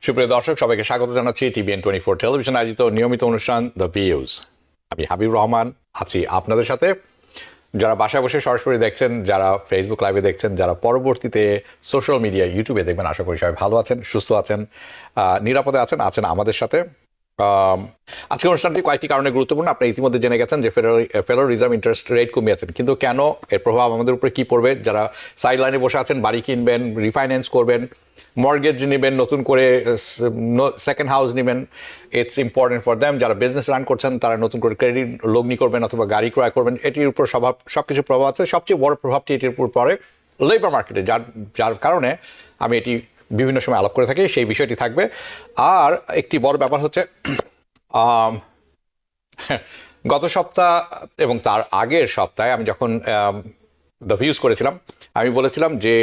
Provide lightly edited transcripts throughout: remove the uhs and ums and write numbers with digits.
সুপ্রিয় দর্শক, সবাইকে স্বাগত জানাচ্ছি TVN24 টেলিভিশন আয়োজিত নিয়মিত অনুষ্ঠান দ্য ভিউজ। আমি হাবিব রহমান আছি আপনাদের সাথে। যারা বাসায় বসে সরাসরি দেখছেন, যারা ফেসবুক লাইভে দেখছেন, যারা পরবর্তীতে সোশ্যাল মিডিয়া ইউটিউবে দেখবেন, আশা করি সবাই ভালো আছেন, সুস্থ আছেন, নিরাপদে আছেন আমাদের সাথে। আজকের অনুষ্ঠানটি কয়েকটি কারণে গুরুত্বপূর্ণ। আপনি ইতিমধ্যে জেনে গেছেন যে ফেডারেল রিজার্ভ ইন্টারেস্ট রেট কমিয়েছেন, কিন্তু কেন, এর প্রভাব আমাদের উপরে কি পড়বে? যারা সাইড লাইনে বসে আছেন, বাড়ি কিনবেন, রিফাইন্যান্স করবেন, মর্গেজ নেবেন, নতুন করে সেকেন্ড হাউস নেবেন, ইটস ইম্পর্টেন্ট ফর দ্যাম। যারা বিজনেস রান করছেন, তারা নতুন করে ক্রেডিট লগ্নি করবেন অথবা গাড়ি ক্রয় করবেন, এটির উপর সবকিছু প্রভাব আছে। সবচেয়ে বড় প্রভাবটি এটির উপর পড়ে লেবার মার্কেটে, যার কারণে আমি এটি বিভিন্ন সময় আলাপ করে থাকি, সেই বিষয়টি থাকবে। আর একটি বড় ব্যাপার হচ্ছে গত সপ্তাহ এবং তার আগের সপ্তাহে আমি যখন দ্য ভিউজ করেছিলাম, আমি বলেছিলাম যে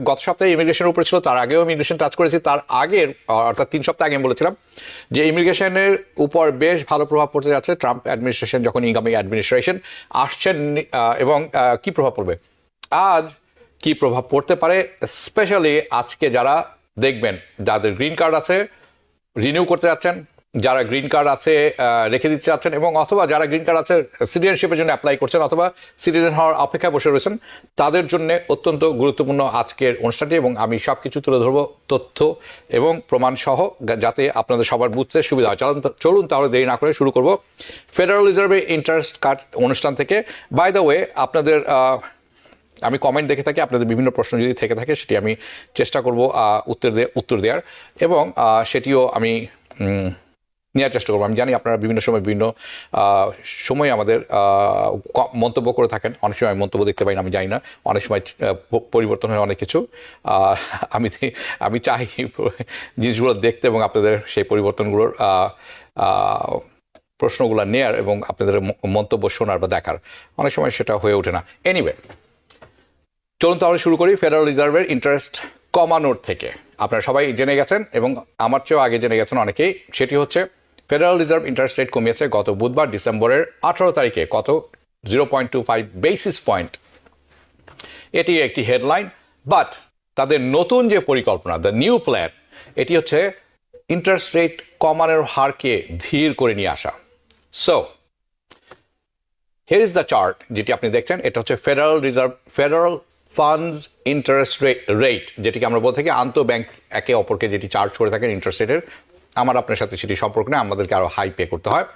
গত সপ্তাহে ইমিগ্রেশনের উপরে ছিল, তার আগেও ইমিগ্রেশন টাচ করেছি, তার আগের অর্থাৎ 3 সপ্তাহ আগে আমি বলেছিলাম যে ইমিগ্রেশনের উপর বেশ ভালো প্রভাব পড়তে যাচ্ছে ট্রাম্প অ্যাডমিনিস্ট্রেশন, যখন ইনকামিং অ্যাডমিনিস্ট্রেশন আসছেন, এবং কি প্রভাব পড়বে, আজ কি প্রভাব পড়তে পারে। স্পেশালি আজকে যারা দেখবেন, যাদের গ্রিন কার্ড আছে রিনিউ করতে যাচ্ছেন, যারা গ্রিন কার্ড আছে রেখে দিতে চাচ্ছেন, এবং অথবা যারা গ্রিন কার্ড আছে সিটিজেনশিপের জন্য অ্যাপ্লাই করছেন অথবা সিটিজেন হওয়ার অপেক্ষায় বসে রয়েছেন, তাদের জন্য অত্যন্ত গুরুত্বপূর্ণ আজকের অনুষ্ঠানটি। এবং আমি সব কিছু তুলে ধরবো, তথ্য এবং প্রমাণ সহ, যাতে আপনাদের সবার বুঝতে সুবিধা হয়। চলুন তাহলে দেরি না করে শুরু করব ফেডারেল রিজার্ভের ইন্টারেস্ট কাট অনুষ্ঠান থেকে। বাই দ্য ওয়ে, আপনাদের আমি কমেন্ট দেখে থাকি, আপনাদের বিভিন্ন প্রশ্ন যদি থেকে থাকে সেটি আমি চেষ্টা করব উত্তর দেওয়ার, এবং সেটিও আমি নেওয়ার চেষ্টা করবো। আমি জানি আপনারা বিভিন্ন সময় আমাদের মন্তব্য করে থাকেন, অনেক সময় মন্তব্য দেখতে পাই না, আমি জানি না, অনেক সময় পরিবর্তন হয় অনেক কিছু। আমি চাই জিনিসগুলো দেখতে এবং আপনাদের সেই পরিবর্তনগুলোর প্রশ্নগুলো নেয়ার এবং আপনাদের মন্তব্য শোনার বা দেখার। অনেক সময় সেটা হয়ে ওঠে না। এনিওয়ে, চলুন তাহলে শুরু করি ফেডারেল রিজার্ভের ইন্টারেস্ট কমানোর থেকে। আপনারা সবাই জেনে গেছেন এবং আমার চেয়েও আগে জেনে গেছেন অনেকেই। সেটি হচ্ছে ফেডারেল রিজার্ভ ইন্টারেস্ট রেট কমিয়েছে গত বুধবার ডিসেম্বরের 18 তারিখে কত 0.25 বেসিস পয়েন্ট। এটি একটি হেডলাইন, বাট তাদের নতুন যে পরিকল্পনা, দ্য নিউ প্ল্যান, এটি হচ্ছে ইন্টারেস্ট রেট কমানোর হারকে ধীর করে নিয়ে আসা। So here is the chart যেটি আপনি দেখছেন। এটা হচ্ছে ফেডারেল ফান্ডস ইন্টারেস্ট রেট, যেটিকে আমরা বলে থাকি আন্তঃব্যাংক একে অপরকে যেটি চার্জ করে থাকেন ইন্টারেস্ট রেটের। আমার আপনার সাথে সেটি সম্পর্ক নেই, আমাদেরকে আরও হাই পে করতে হয়,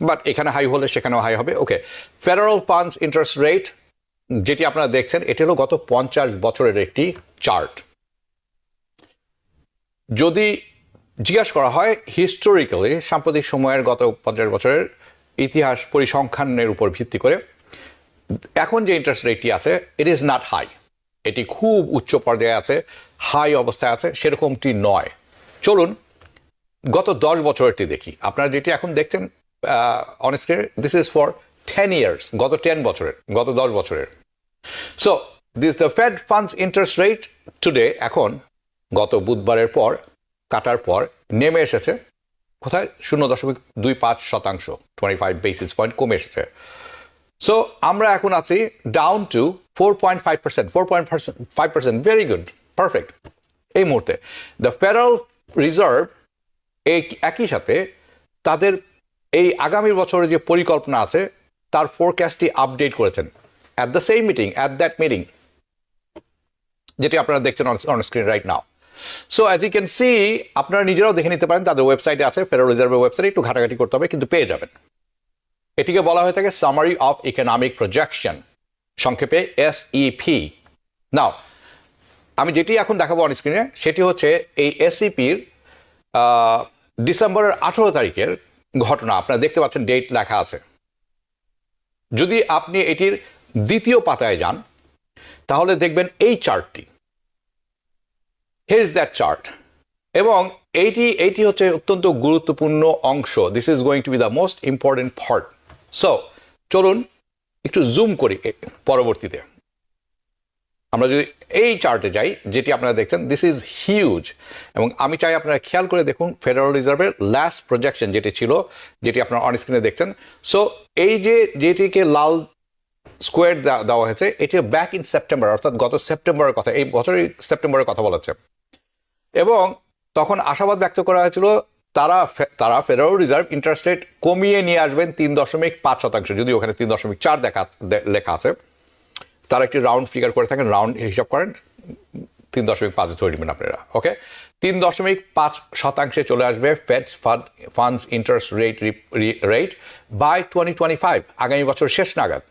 বাট এখানে হাই হলে সেখানেও হাই হবে। ওকে, ফেডারেল ফান্ডস ইন্টারেস্ট রেট যেটি আপনারা দেখছেন, এটি হলো গত 50 বছরের একটি চার্ট। যদি জিজ্ঞাসা করা হয় হিস্টোরিক্যালি, সাম্প্রতিক সময়ের গত 50 বছরের ইতিহাস পরিসংখ্যানের উপর ভিত্তি করে, এখন যে ইন্টারেস্ট রেটটি আছে, ইট ইজ নট হাই। এটি খুব উচ্চ পর্যায়ে আছে, হাই অবস্থায় আছে, সেরকমটি নয়। চলুন গত 10 বছরেরটি দেখি। আপনারা যেটি এখন দেখছেন অন স্ক্রিনে, দিস ইজ ফর 10 ইয়ার্স, গত 10 বছরের। So this the fed funds interest rate today, এখন গত বুধবারের পর কাটার পর নেমে এসেছে কোথায়? 0.25%, 25 বেসিস পয়েন্ট কমে এসেছে। সো আমরা এখন আছি down to 4.5%, 4.5%, very good, perfect. এই মুহূর্তে দ্য ফেডারেল রিজার্ভ একই সাথে তাদের এই আগামী বছরের যে পরিকল্পনা আছে তার ফোরকাস্টটি আপডেট করেছেন অ্যাট দ্যাট মিটিং, যেটি আপনারা দেখছেন on screen right now. So as you can see, আপনারা নিজেরাও দেখে নিতে পারেন, তাদের ওয়েবসাইটে আছে, ফেডারেল রিজার্ভের ওয়েবসাইটে একটু ঘাটাঘাটি করতে হবে, কিন্তু পেয়ে যাবেন। এটিকে বলা হয়ে থাকে সামারি অফ ইকোনমিক প্রজেকশন, সংক্ষেপে SEP। নাও আমি যেটি এখন দেখাবো অন স্ক্রিনে, সেটি হচ্ছে এই SEPর ডিসেম্বরের 18 তারিখের ঘটনা। আপনারা দেখতে পাচ্ছেন, ডেট লেখা আছে। যদি আপনি এটির দ্বিতীয় পাতায় যান, তাহলে দেখবেন এই চার্টটি। হিয়ার ইজ দ্যাট চার্ট, এবং এইটি হচ্ছে অত্যন্ত গুরুত্বপূর্ণ অংশ। This is going to B the most important part. So চলুন একটু জুম করি পরবর্তীতে। আমরা যদি এই চার্টে যাই, যেটি আপনারা দেখছেন, দিস ইজ হিউজ, এবং আমি চাই আপনারা খেয়াল করে দেখুন ফেডারেল রিজার্ভের লাস্ট প্রজেকশন যেটি ছিল, যেটি আপনারা অন স্ক্রিনে দেখছেন। সো এই যেটিকে লাল স্কোয়ার দেওয়া হয়েছে, এটি ব্যাক ইন সেপ্টেম্বর, অর্থাৎ গত সেপ্টেম্বরের কথা, এই বছরই সেপ্টেম্বরের কথা বলা হচ্ছে। এবং তখন আশাবাদ ব্যক্ত করা হয়েছিল তারা ফেডারেল রিজার্ভ ইন্টারেস্ট রেট কমিয়ে নিয়ে আসবেন 3.5%, যদি ওখানে 3.4 লেখা আছে। তারা একটি রাউন্ড ফিগার করে থাকেন, রাউন্ড হিসাব করেন, 3.5 ধরে নেবেন আপনারা। ওকে, 3.5% চলে আসবে fed funds interest rate by 2025, আগামী বছর শেষ নাগাদ।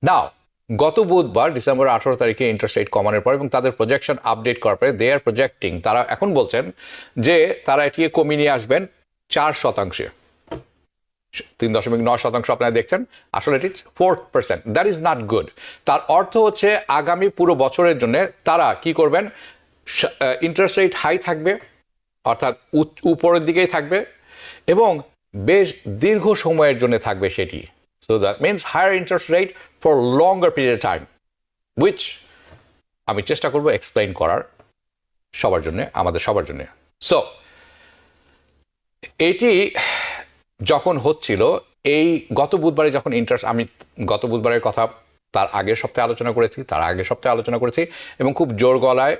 নাও গত বুধবার ডিসেম্বর 18 তারিখে ইন্টারেস্ট রেট কমানোর পর এবং তাদের প্রজেকশন আপডেট করার পরে দে আর প্রজেক্টিং, তারা এখন বলছেন যে তারা এটিকে কমিয়ে নিয়ে আসবেন 4%। 3.9% আপনারা দেখছেন, আসলে এটি 4%। That is not good. তার অর্থ হচ্ছে আগামী পুরো বছরের জন্য তারা কি করবেন, ইন্টারেস্ট রেট হাই থাকবে, অর্থাৎ উপরের দিকেই থাকবে এবং বেশ দীর্ঘ সময়ের জন্য থাকবে সেটি। So that means higher interest rate for longer period of time, which আমি চেষ্টা করবো এক্সপ্লেইন করার সবার জন্য, আমাদের সবার জন্য। সো এটি যখন হচ্ছিল, এই গত বুধবারে যখন আমি গত বুধবারের কথা তার আগের সপ্তাহে আলোচনা করেছি এবং খুব জোর গলায়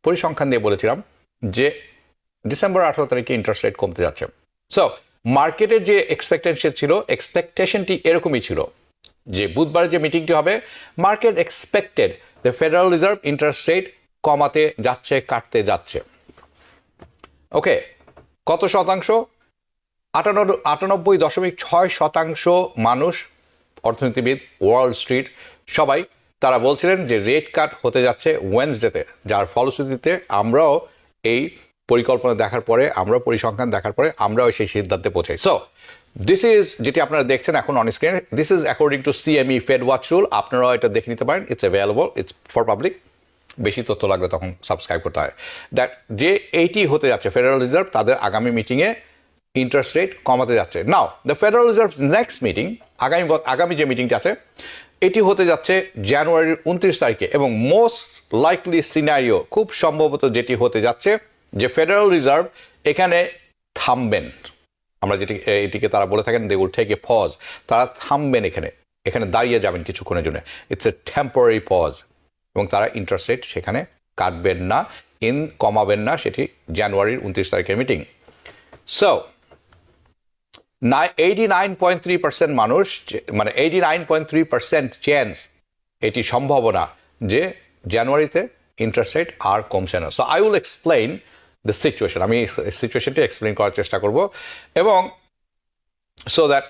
পরিসংখ্যান দিয়ে বলেছিলাম যে ডিসেম্বর 18 তারিখে ইন্টারেস্ট রেট কমতে যাচ্ছে। সো মার্কেটের যে এক্সপেকটেশনটি এরকমই ছিল যে বুধবারে যে মিটিংটি হবে, market expected the federal reserve interest rate কমাতে যাচ্ছে, কাটতে যাচ্ছে। ওকে, কত শতাংশ? 98.6% মানুষ, অর্থনীতিবিদ, ওয়াল স্ট্রিট, সবাই তারা বলছিলেন যে রেট কাট হতে যাচ্ছে ওয়েডনেসডেতে, যার ফলশ্রুতিতে আমরাও এই পরিকল্পনা দেখার পরে, পরিসংখ্যান দেখার পরে আমরাও সেই সিদ্ধান্তে পৌঁছাই। সো দিস ইজ, যেটি আপনারা দেখছেন এখন অন স্ক্রিনে, this is according to CME fed watch rule. আপনারাও এটা দেখে নিতে পারেন, it's available, it's for public. বেশি তথ্য লাগলে তখন সাবস্ক্রাইব করতে হয়। দ্যাট যে এইটি হতে যাচ্ছে, ফেডারেল রিজার্ভ তাদের আগামী মিটিংয়ে ইন্টারেস্ট রেট কমাতে যাচ্ছে। Now the federal reserve next meeting, আগামী যে মিটিংটি আছে, এটি হতে যাচ্ছে জানুয়ারির 29 তারিখে এবং মোস্ট লাইকলি সিনারিও, খুব সম্ভবত যেটি হতে যাচ্ছে, যে ফেডারেল রিজার্ভ এখানে থামবেন। আমরা এটিকে তারা বলে থাকেন they will take a pause, তারা থামবেন, এখানে দাঁড়িয়ে যাবেন কিছুক্ষণের জন্য। ইটস এ টেম্পোরারি পজ এবং তারা ইন্টারেস্ট রেট সেখানে কাটবেন না, কমাবেন না, সেটি জানুয়ারির 29 তারিখের মিটিং। সো 89.3% মানুষ, মানে 89.3% চান্স, এটি সম্ভাবনা যে জানুয়ারিতে ইন্টারেস্ট রেট আর কমছে না। So I will explain the situation, আমি সিচুয়েশনটি এক্সপ্লেইন করার চেষ্টা করব এবং সো দ্যাট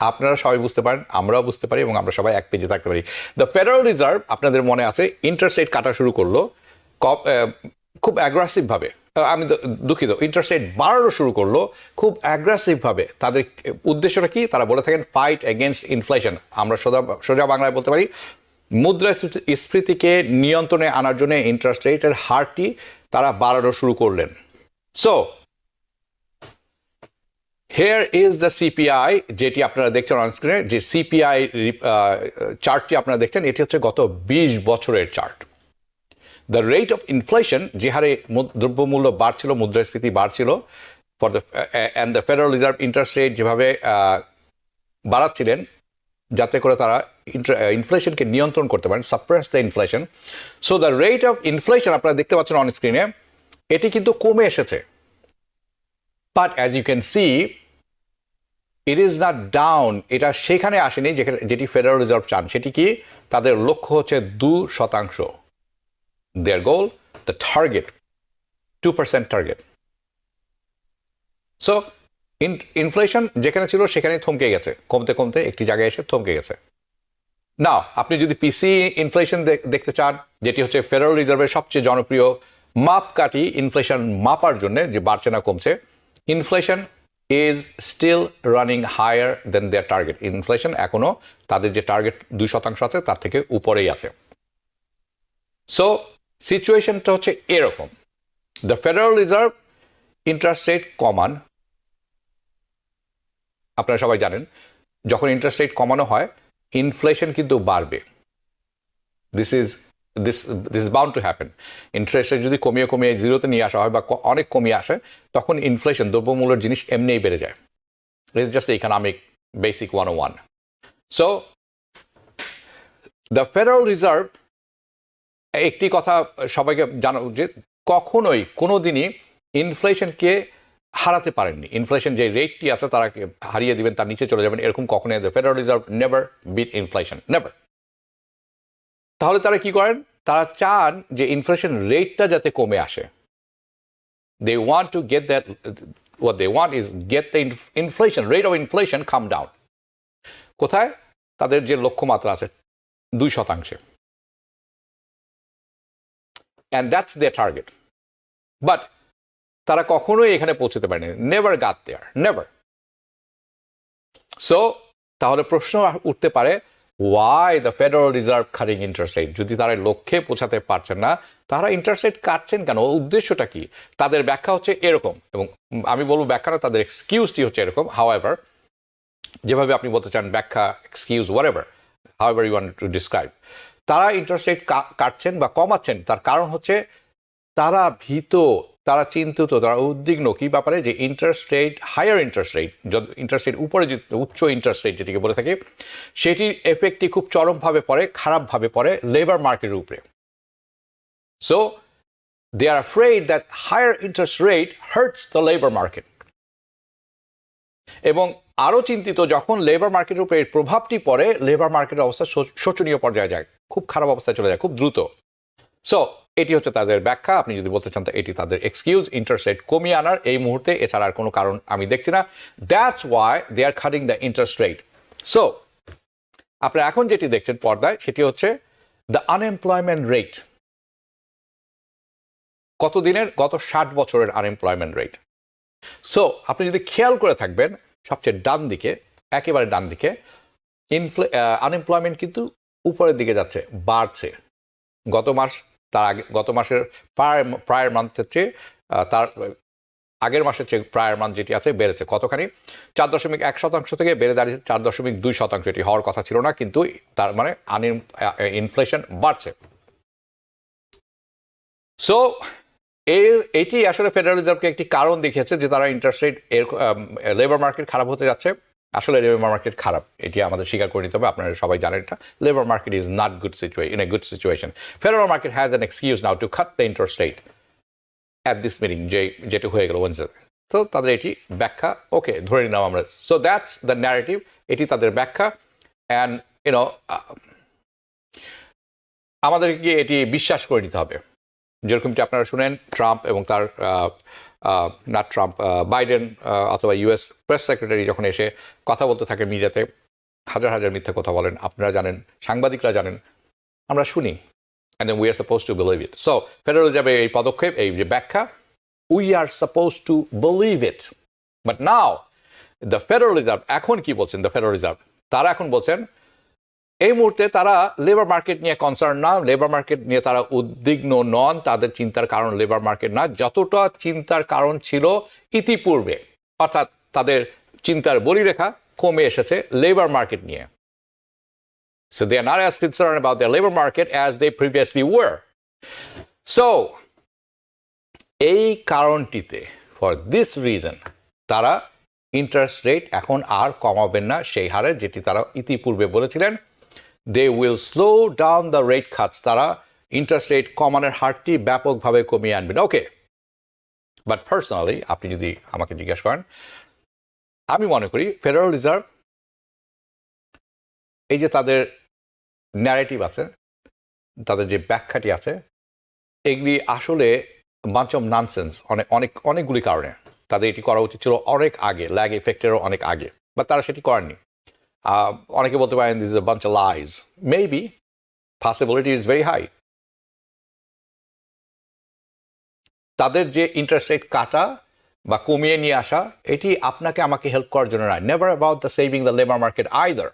আপনারা সবাই বুঝতে পারেন, আমরাও বুঝতে পারি এবং আমরা সবাই এক পেজে থাকতে পারি। দ্য ফেডারেল রিজার্ভ, আপনাদের মনে আছে, ইন্টারেস্ট রেট কাটা শুরু করলো খুব অ্যাগ্রেসিভভাবে, আমি দুঃখিত, ইন্টারেস্ট রেট বাড়ানো শুরু করলো খুব অ্যাগ্রেসিভভাবে। তাদের উদ্দেশ্যটা কি? তারা বলে থাকেন ফাইট এগেনস্ট ইনফ্লেশন। আমরা সোজা বাংলায় বলতে পারি, মুদ্রাস্ফীতিকে নিয়ন্ত্রণে আনার জন্য ইন্টারেস্ট রেটের হারটি তারা বাড়ানো শুরু করলেন। So here is the CPI, যেটি আপনারা দেখছেন অন স্ক্রিনে, যে সিপিআই চার্টটি আপনারা দেখছেন, এটি হচ্ছে গত 20 বছরের chart. The rate of inflation, যে হারে দ্রব্যমূল্য বাড়ছিল, মুদ্রাস্ফীতি বাড়ছিল, and the federal reserve interest rate যেভাবে বাড়াচ্ছিলেন যাতে করে তারা ইনফ্লেশনকে নিয়ন্ত্রণ করতে পারেন, suppress the inflation. So the rate of inflation আপনারা দেখতে পাচ্ছেন অন স্ক্রিনে, এটি কিন্তু কমে এসেছে। But as you can see, it is not down. এটা সেখানে আসেনি যেটি ফেডারেল রিজার্ভ চান। সেটি কি? তাদের লক্ষ্য হচ্ছে 2%। Their goal, the target, 2% target. So, inflation যেখানে ছিল সেখানে থমকে গেছে, কমতে কমতে একটি জায়গায় এসে থমকে গেছে। নাও আপনি যদি পিসি ইনফ্লেশন দেখতে চান, যেটি হচ্ছে ফেডারেল রিজার্ভের সবচেয়ে জনপ্রিয় মাপকাঠি ইনফ্লেশন মাপার জন্য, যে বাড়ছে না কমছে, inflation is still running higher than their target. Inflation এখনো তাদের যে টার্গেট 2% আছে তার থেকে উপরেই আছে। সো সিচুয়েশনটা হচ্ছে এরকম, the federal reserve interest rate কমান। আপনারা সবাই জানেন, যখন ইন্টারেস্ট রেট কমানো হয় ইনফ্লেশন কিন্তু বাড়বে। This is bound to happen. Interest rate যদি কমিয়ে জিরোতে নিয়ে আসা হয় বা অনেক কমিয়ে আসে, তখন ইনফ্লেশন, দ্রব্যমূল্যের জিনিস এমনিই বেড়ে যায়। It's just economic basic 101। So the federal reserve, একটি কথা সবাইকে জানা উচিত, কখনোই কোনোদিনই ইনফ্লেশনকে হারাতে পারেননি। ইনফ্লেশন যে রেটটি আছে তারা হারিয়ে দিবেন, তার নিচে চলে যাবেন, এরকম কখনোই the federal reserve never beat inflation, never. তাহলে তারা কি করেন? তারা চান যে ইনফ্লেশন রেটটা যাতে কমে আসে। They want to get that, what they want is get the inflation, rate of inflation come down. কোথায়? তাদের যে লক্ষ্যমাত্রা আছে 2%। And that's their target. But তারা কখনোই এখানে পৌঁছতে পারেনি, never got there, never. So তাহলে প্রশ্ন উঠতে পারে, why the Federal Reserve cutting interest rate? যদি তারা লক্ষ্যে পৌঁছাতে পারছেন না, তারা ইন্টারেস্ট রেট কাটছেন কেন? উদ্দেশ্যটা কি? তাদের ব্যাখ্যা হচ্ছে এরকম, এবং আমি বলবো ব্যাখ্যা না, তাদের এক্সকিউজটি হচ্ছে এরকম। হাউএভার, যেভাবে আপনি বলতে চান ব্যাখ্যা, excuse, whatever, however you want to describe, তারা ইন্টারেস্ট রেট কাটছেন বা কমাচ্ছেন, তার কারণ হচ্ছে তারা ভীত, তারা চিন্তিত, তারা উদ্বিগ্ন কি ব্যাপারে? যে interest rate, higher interest rate, যত ইন্টারেস্ট রেট উপরে, যে উচ্চ ইন্টারেস্ট রেট যেটিকে বলে থাকি, সেটির এফেক্টটি খুব চরমভাবে পড়ে, খারাপভাবে পড়ে লেবার মার্কেটের উপরে। So they are afraid that higher interest rate hurts the labor market. এবং আরও চিন্তিত, যখন লেবার মার্কেটের উপরে এর প্রভাবটি পড়ে, লেবার মার্কেটের অবস্থা শোচনীয় পর্যায়ে যায়, খুব খারাপ অবস্থায় চলে যায়, খুব দ্রুত। সো এটি হচ্ছে তাদের ব্যাখ্যা। আপনি যদি বলতে চান এটি তাদের এক্সকিউজ, ইন্টারেস্ট রেট কমিয়ে আনার এই মুহূর্তে, এছাড়া আর কোনো কারণ আমি দেখছি না। That's why they are cutting the interest rate. So আপনারা এখন যেটি দেখছেন পর্দায়, সেটি হচ্ছে দ্য আনএমপ্লয়মেন্ট রেট। কত দিনের? গত 60 বছরের আনএমপ্লয়মেন্ট রেট। সো আপনি যদি খেয়াল করে থাকবেন, সবচেয়ে ডান দিকে, একেবারে ডান দিকে, আনএমপ্লয়মেন্ট কিন্তু উপরের দিকে যাচ্ছে, বাড়ছে। গত মাস, তার আগে, গত মাসের প্রায়ের মান্থের চেয়ে, তার আগের মাসের চেয়ে প্রায়ের মান্থ যেটি আছে বেড়েছে কতখানি? 4.1% থেকে বেড়ে দাঁড়িয়েছে 4.2%। এটি হওয়ার কথা ছিল না, কিন্তু তার মানে ইনফ্লেশন বাড়ছে। সো এটি আসলে ফেডারেল রিজার্ভকে একটি কারণ দেখিয়েছে যে তারা ইন্টারেস্ট রেট, লেবার মার্কেট খারাপ হতে যাচ্ছে। আসলে লেবার মার্কেট খারাপ, এটি আমাদের স্বীকার করে নিতে হবে, আপনারা সবাই জানেন এটা। Labour market is not good situation, in a good situation. Federal market has an excuse now two cut the interest rate at this meeting, যেটি হয়ে গেল ওয়েনসডে। তো তাদের এটি ব্যাখ্যা, ওকে, ধরে নিলাম আমরা। সো দ্যাটস দ্য ন্যারেটিভ, এটি তাদের ব্যাখ্যা। অ্যান্ড ইউনো, আমাদেরকে এটি বিশ্বাস করে নিতে হবে। যেরকমটি আপনারা শুনেন, ট্রাম্প এবং তার বাইডেন অথবা ইউএস প্রেস সেক্রেটারি যখন এসে কথা বলতে থাকে মিডিয়াতে, হাজার হাজার মিথ্যা কথা বলেন, আপনারা জানেন, সাংবাদিকরা জানেন, আমরা শুনি, and then we are supposed to believe it. So federal রিজার্ভের এই পদক্ষেপ, এই যে ব্যাখ্যা, we are supposed to believe it. But now the Federal Reserve এখন কি বলছেন? the Federal Reserve, তারা এখন বলছেন এই মুহূর্তে তারা লেবার মার্কেট নিয়ে কনসার্ন না, লেবার মার্কেট নিয়ে তারা উদ্বিগ্ন নন, তাদের চিন্তার কারণ লেবার মার্কেট না, যতটা চিন্তার কারণ ছিল ইতিপূর্বে, অর্থাৎ তাদের চিন্তার বলিরেখা কমে এসেছে লেবার মার্কেট নিয়ে। So they are not as concerned about their labor market as they previously were. So এই কারণটিতে, for this reason, তারা ইন্টারেস্ট রেট এখন আর কমাবেন না সেই হারে যেটি তারা ইতিপূর্বে বলেছিলেন। They will slow down the rate cuts. তারা ইন্টারেস্ট রেট কমানোর হারটি ব্যাপকভাবে কমিয়ে আনবেন। ওকে, বাট পার্সোনালি আপনি যদি আমাকে জিজ্ঞেস করেন, আমি মনে করি ফেডারেল রিজার্ভ, এই যে তাদের ন্যারেটিভ আছে, তাদের যে ব্যাখ্যাটি আছে, এগুলি আসলে বাঞ্চ অফ ননসেন্স। অনেকগুলি কারণে তাদের এটি করা উচিত ছিল অনেক আগে, ল্যাগ এফেক্টেরও অনেক আগে, বা তারা সেটি করেননি। অনেকে বলতে পারেন this is a bunch of lies, maybe, possibility is very high. তাদের যে ইন্টারেস্ট রেট কাটা বা কমিয়ে নিয়ে আসা, এটি আপনাকে আমাকে হেল্প করার জন্য নয়, never about the saving the labour market either.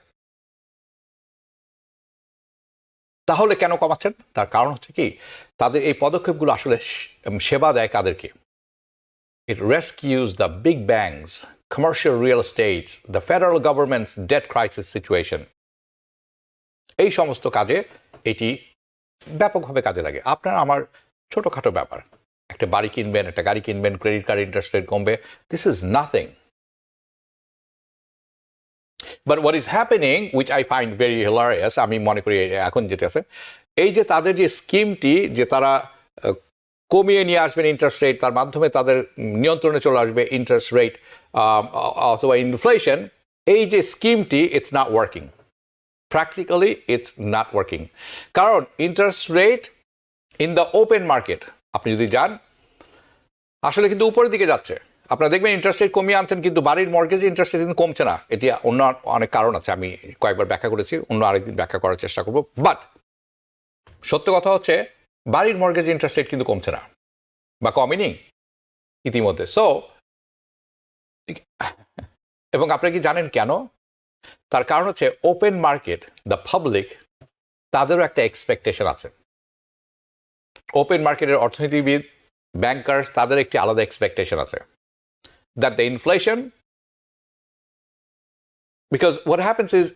তাহলে কেন কমাচ্ছেন? তার কারণ হচ্ছে কি, তাদের এই পদক্ষেপগুলো আসলে সেবা দেয় কাদেরকে? It rescues the big banks, commercial real estate, the federal government's debt crisis situation. এই সমস্ত কাজে এটি ব্যাপকভাবে কাজে লাগে। আপনার আমার ছোটখাটো ব্যাপার, একটা বাড়ি কিনবেন, একটা গাড়ি কিনবেন, ক্রেডিট কার্ড ইন্টারেস্ট রেট কমবে, this is nothing. But what is happening, which I find very hilarious, আমি মনে করি এখন যেটা আছে, এই যে তাদের যে স্কিমটি, যে তারা কমিয়ে নিয়ে আসবেন ইন্টারেস্ট রেট, তার মাধ্যমে তাদের নিয়ন্ত্রণে চলে আসবে ইন্টারেস্ট রেট অথবা ইনফ্লেশন, এই যে স্কিমটি it's not working, practically it's not working. কারণ interest rate in the open market আপনি যদি যান আসলে কিন্তু উপরের দিকে যাচ্ছে। আপনারা দেখবেন ইন্টারেস্ট রেট কমিয়ে আনছেন, কিন্তু বাড়ির মর্গেজে ইন্টারেস্ট রেট কিন্তু কমছে না। এটি অন্য অনেক কারণ আছে, আমি কয়েকবার ব্যাখ্যা করেছি, অন্য আরেকদিন ব্যাখ্যা করার চেষ্টা করব। বাট সত্য কথা হচ্ছে বাড়ির মর্গেজে ইন্টারেস্ট রেট কিন্তু কমছে না বা কমেনি ইতিমধ্যে। সো এবং আপনারা কি জানেন কেন? তার কারণ হচ্ছে ওপেন মার্কেট, দ্য পাবলিক, তাদেরও একটা এক্সপেকটেশন আছে। ওপেন মার্কেটের অর্থনীতিবিদ, ব্যাংকার্স, তাদের একটি আলাদা এক্সপেকটেশন আছে that the inflation, because what happens is,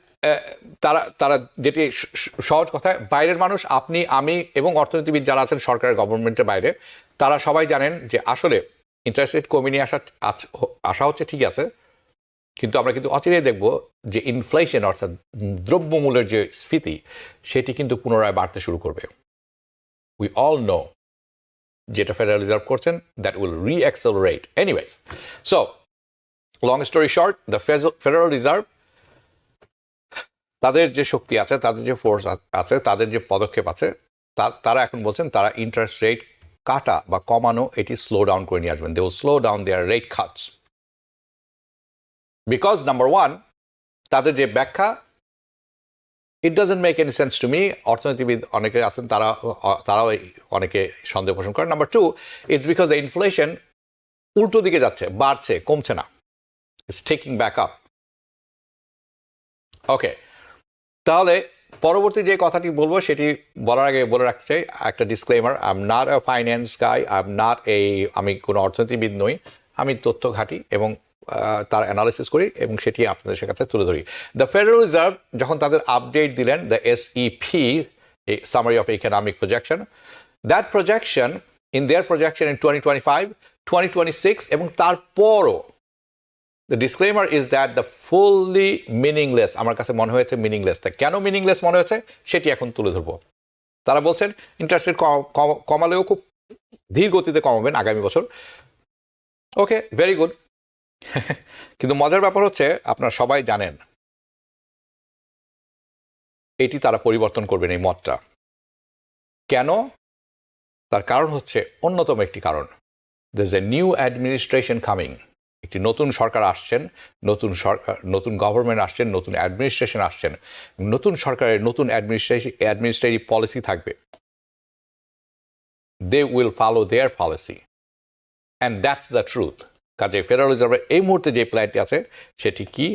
তারা যেটি সহজ কথায় বাইরের মানুষ, আপনি, আমি এবং অর্থনীতিবিদ যারা আছেন সরকারের গভর্নমেন্টের বাইরে, তারা সবাই জানেন যে আসলে ইন্টারেস্ট রেট কমিয়ে নিয়ে আসা হচ্ছে ঠিক আছে, কিন্তু আমরা কিন্তু অচিরেই দেখব যে ইনফ্লেশন অর্থাৎ দ্রব্যমূল্যের যে স্ফীতি সেটি কিন্তু পুনরায় বাড়তে শুরু করবে। উই অল নো যেটা ফেডারেল রিজার্ভ করছেন, that will reaccelerate. Anyways, so long story short, the federal reserve, তাদের যে শক্তি আছে, তাদের যে ফোর্স আছে, তাদের যে পদক্ষেপ আছে, তারা এখন বলছেন তারা ইন্টারেস্ট রেট কাটা বা কমানো এটি স্লো ডাউন করে নিয়ে আসবেন। They will slow down their rate cuts because number one, তাদের যে ব্যাখ্যা, it doesn't make any sense to me. অর্থনীতিবিদ অনেকে আছেন, তারাও অনেকে সন্দেহ পোষণ করেন। Number two, it's because the inflation উল্টো দিকে যাচ্ছে, বাড়ছে, কমছে না, it's taking back up. Okay, তাহলে পরবর্তী যে কথাটি বলবো সেটি বলার আগে বলে রাখতে চাই একটা disclaimer, I am not a finance guy, আমি কোনো অর্থনীতিবিদ নই, আমি তথ্য ঘাঁটি এবং তার অ্যানালিসিস করি এবং সেটি আপনাদের কাছে তুলে ধরি। দ্য ফেডারেল রিজার্ভ যখন তাদের আপডেট দিলেন, the SEP, summary of economic projection, that projection in their projection in 2025, 2026 এবং তারপরও, the disclaimer is that the fully meaningless, আমার কাছে মনে হয়েছে মিনিংলেস। তা কেন মিনিংলেস মনে হয়েছে সেটি এখন তুলে ধরবো। তারা বলছেন ইন্টারেস্ট রেট কমালেও খুব ধীর গতিতে কমাবেন আগামী বছর। ওকে, ভেরি গুড। কিন্তু মজার ব্যাপার হচ্ছে আপনারা সবাই জানেন এটি তারা পরিবর্তন করবেন এই মতটা। কেন? তার কারণ হচ্ছে অন্যতম একটি কারণ, there is a new administration coming, একটি নতুন সরকার আসছেন, নতুন গভর্নমেন্ট আসছেন, নতুন অ্যাডমিনিস্ট্রেশন আসছেন, নতুন সরকারের নতুন অ্যাডমিনিস্ট্রেটিভ পলিসি থাকবে। They will follow their policy and that's the truth. কাজে ফেডারেল রিজার্ভের এই মুহূর্তে যে প্ল্যানটি আছে সেটি কি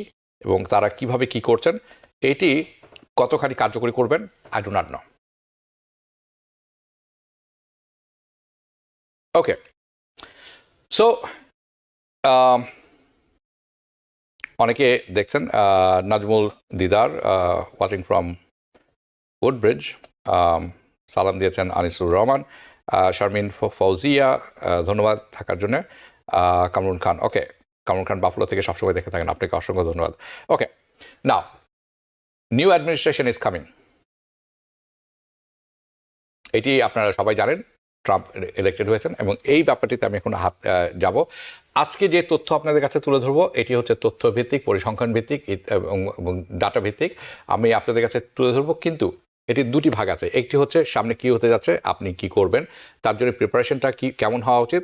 এবং তারা কিভাবে কি করছেন, এটি কতখানি কার্যকরী করবেন, I do not know. Okay, so অনেকে দেখছেন নাজমুল দিদার ওয়াচিং ফ্রম উডব্রিজ, সালাম দিয়েছেন আনিসুর রহমান, শারমিন ফৌজিয়া, ধন্যবাদ থাকার জন্য। কামরুন খান, ওকে, কামরুন খান বাফলো থেকে সবসময় দেখে থাকেন, আপনাকে অসংখ্য ধন্যবাদ। ওকে, নাও নিউ অ্যাডমিনিস্ট্রেশন ইজ কামিং, এটি আপনারা সবাই জানেন। ট্রাম্প ইলেক্টেড হয়েছেন এবং এই ব্যাপারটিতে আমি এখন যাব। আজকে যে তথ্য আপনাদের কাছে তুলে ধরবো এটি হচ্ছে তথ্য ভিত্তিক, পরিসংখ্যান ভিত্তিক এবং ডাটা ভিত্তিক আমি আপনাদের কাছে তুলে ধরবো, কিন্তু এটির দুটি ভাগ আছে। একটি হচ্ছে সামনে কি হতে যাচ্ছে, আপনি কি করবেন, তার জন্য প্রিপারেশনটা কি কেমন হওয়া উচিত,